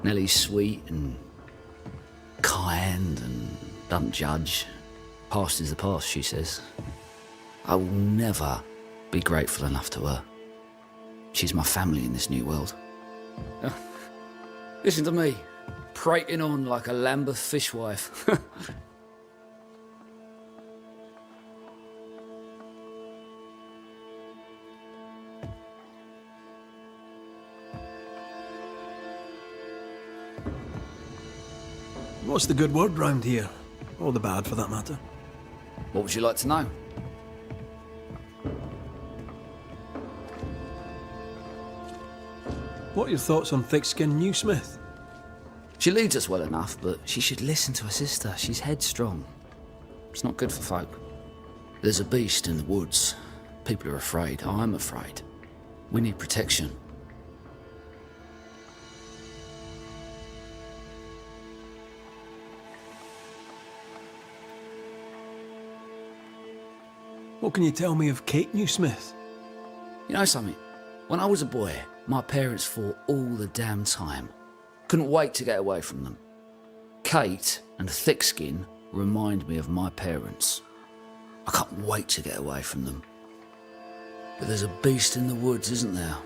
Nellie's sweet and kind and doesn't judge. Past is the past, she says. I will never be grateful enough to her. She's my family in this new world. Listen to me, prating on like a Lambeth fishwife. What's the good word round here? Or the bad, for that matter? What would you like to know? What are your thoughts on thick-skinned new Smith? She leads us well enough, but she should listen to her sister. She's headstrong. It's not good for folk. There's a beast in the woods. People are afraid. I'm afraid. We need protection. What can you tell me of Kate Newsmith? You know something? When I was a boy, my parents fought all the damn time. Couldn't wait to get away from them. Kate and Thickskin remind me of my parents. I can't wait to get away from them. But there's a beast in the woods, isn't there?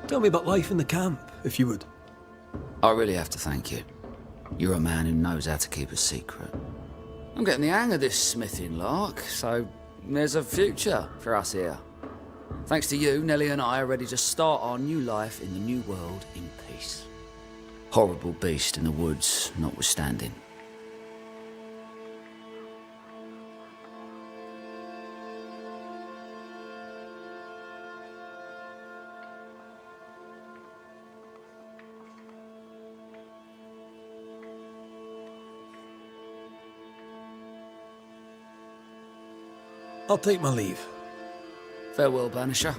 Tell me about life in the camp, if you would. I really have to thank you. You're a man who knows how to keep a secret. I'm getting the hang of this smithing lark, so there's a future for us here. Thanks to you, Nellie and I are ready to start our new life in the new world in peace. Horrible beast in the woods notwithstanding. I'll take my leave. Farewell, Banisher.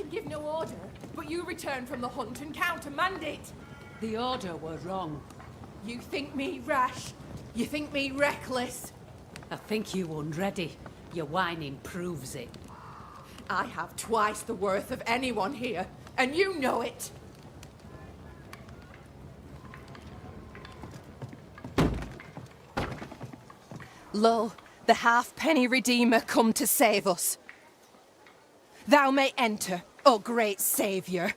can give no order, but you return from the hunt and countermand it. The order were wrong. You think me rash? You think me reckless? I think you unready. Your whining proves it. I have twice the worth of anyone here, and you know it. Lo, the halfpenny redeemer come to save us. Thou may enter, O great saviour.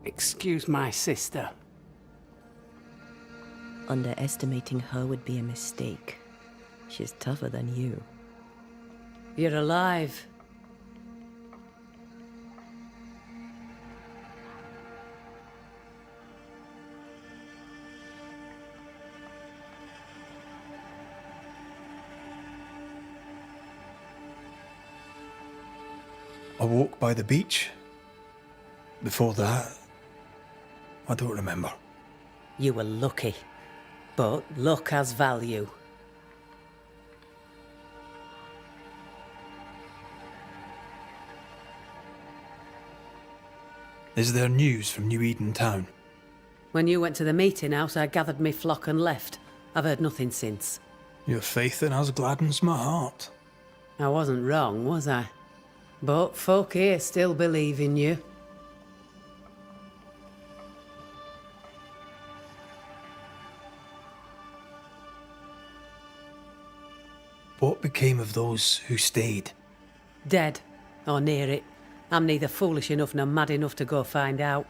Excuse my sister. Underestimating her would be a mistake. She's tougher than you. You're alive. I walked by the beach. Before that, I don't remember. You were lucky. But luck has value. Is there news from New Eden town? When you went to the meeting house, I gathered me flock and left. I've heard nothing since. Your faith in us gladdens my heart. I wasn't wrong, was I? But folk here still believe in you. What became of those who stayed? Dead, or near it. I'm neither foolish enough nor mad enough to go find out.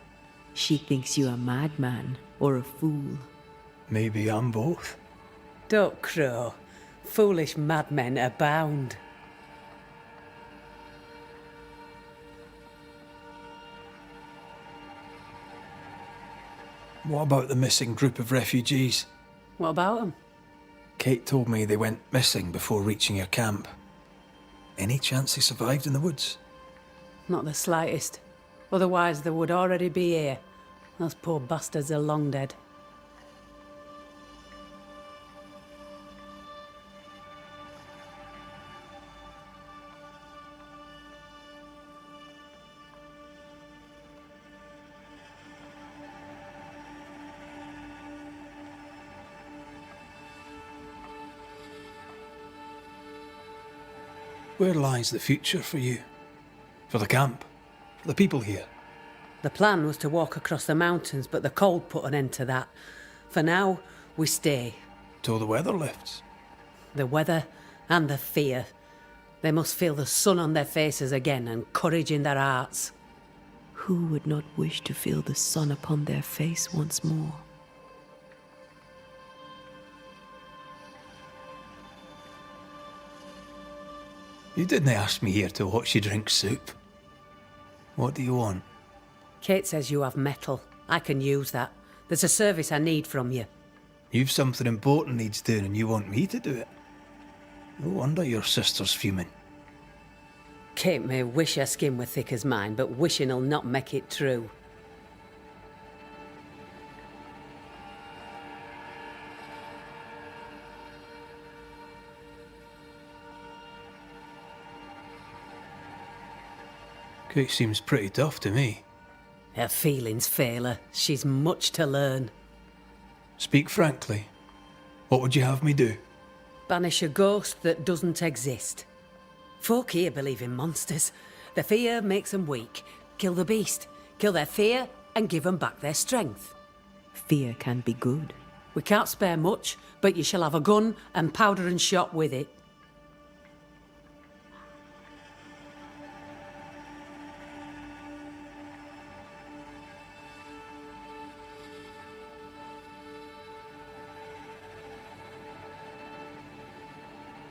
She thinks you a madman or a fool. Maybe I'm both. Don't crow. Foolish madmen abound. What about the missing group of refugees? What about them? Kate told me they went missing before reaching your camp. Any chance they survived in the woods? Not the slightest. Otherwise they would already be here. Those poor bastards are long dead. Where lies the future for you? For the camp? For the people here? The plan was to walk across the mountains, but the cold put an end to that. For now, we stay. Till the weather lifts? The weather and the fear. They must feel the sun on their faces again and courage in their hearts. Who would not wish to feel the sun upon their face once more? You didn't ask me here to watch you drink soup. What do you want? Kate says you have metal. I can use that. There's a service I need from you. You've something important needs doing and you want me to do it? No wonder your sister's fuming. Kate may wish her skin were thick as mine, but wishing'll not make it true. Kate seems pretty tough to me. Her feelings fail her. She's much to learn. Speak frankly. What would you have me do? Banish a ghost that doesn't exist. Folk here believe in monsters. The fear makes them weak. Kill the beast, kill their fear, and give them back their strength. Fear can be good. We can't spare much, but you shall have a gun and powder and shot with it.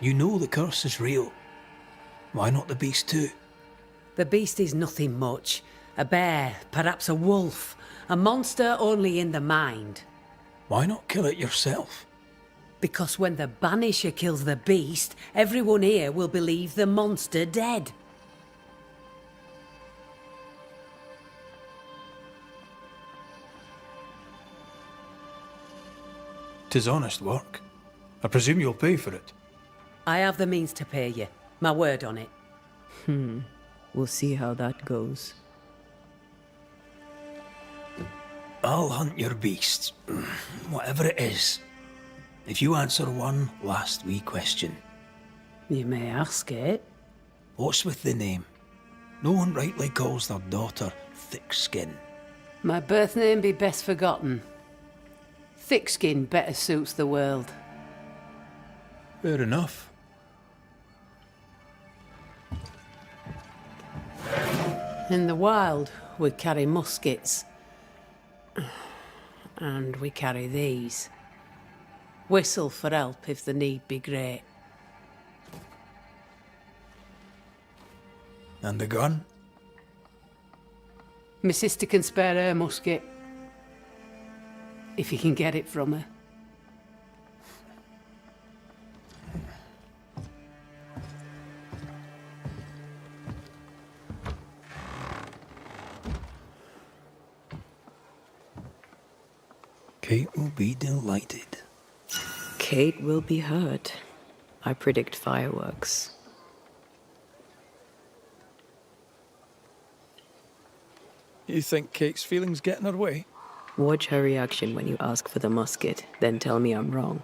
You know the curse is real. Why not the beast too? The beast is nothing much. A bear, perhaps a wolf. A monster only in the mind. Why not kill it yourself? Because when the Banisher kills the beast, everyone here will believe the monster dead. 'Tis honest work. I presume you'll pay for it. I have the means to pay you. My word on it. We'll see how that goes. I'll hunt your beast, whatever it is, if you answer one last wee question. You may ask it. What's with the name? No one rightly calls their daughter Thick Skin. My birth name be best forgotten. Thick skin better suits the world. Fair enough. In the wild, we carry muskets. And we carry these. Whistle for help if the need be great. And the gun? My sister can spare her musket. If you can get it from her. Kate will be delighted. Kate will be hurt. I predict fireworks. You think Kate's feelings get in her way? Watch her reaction when you ask for the musket, then tell me I'm wrong.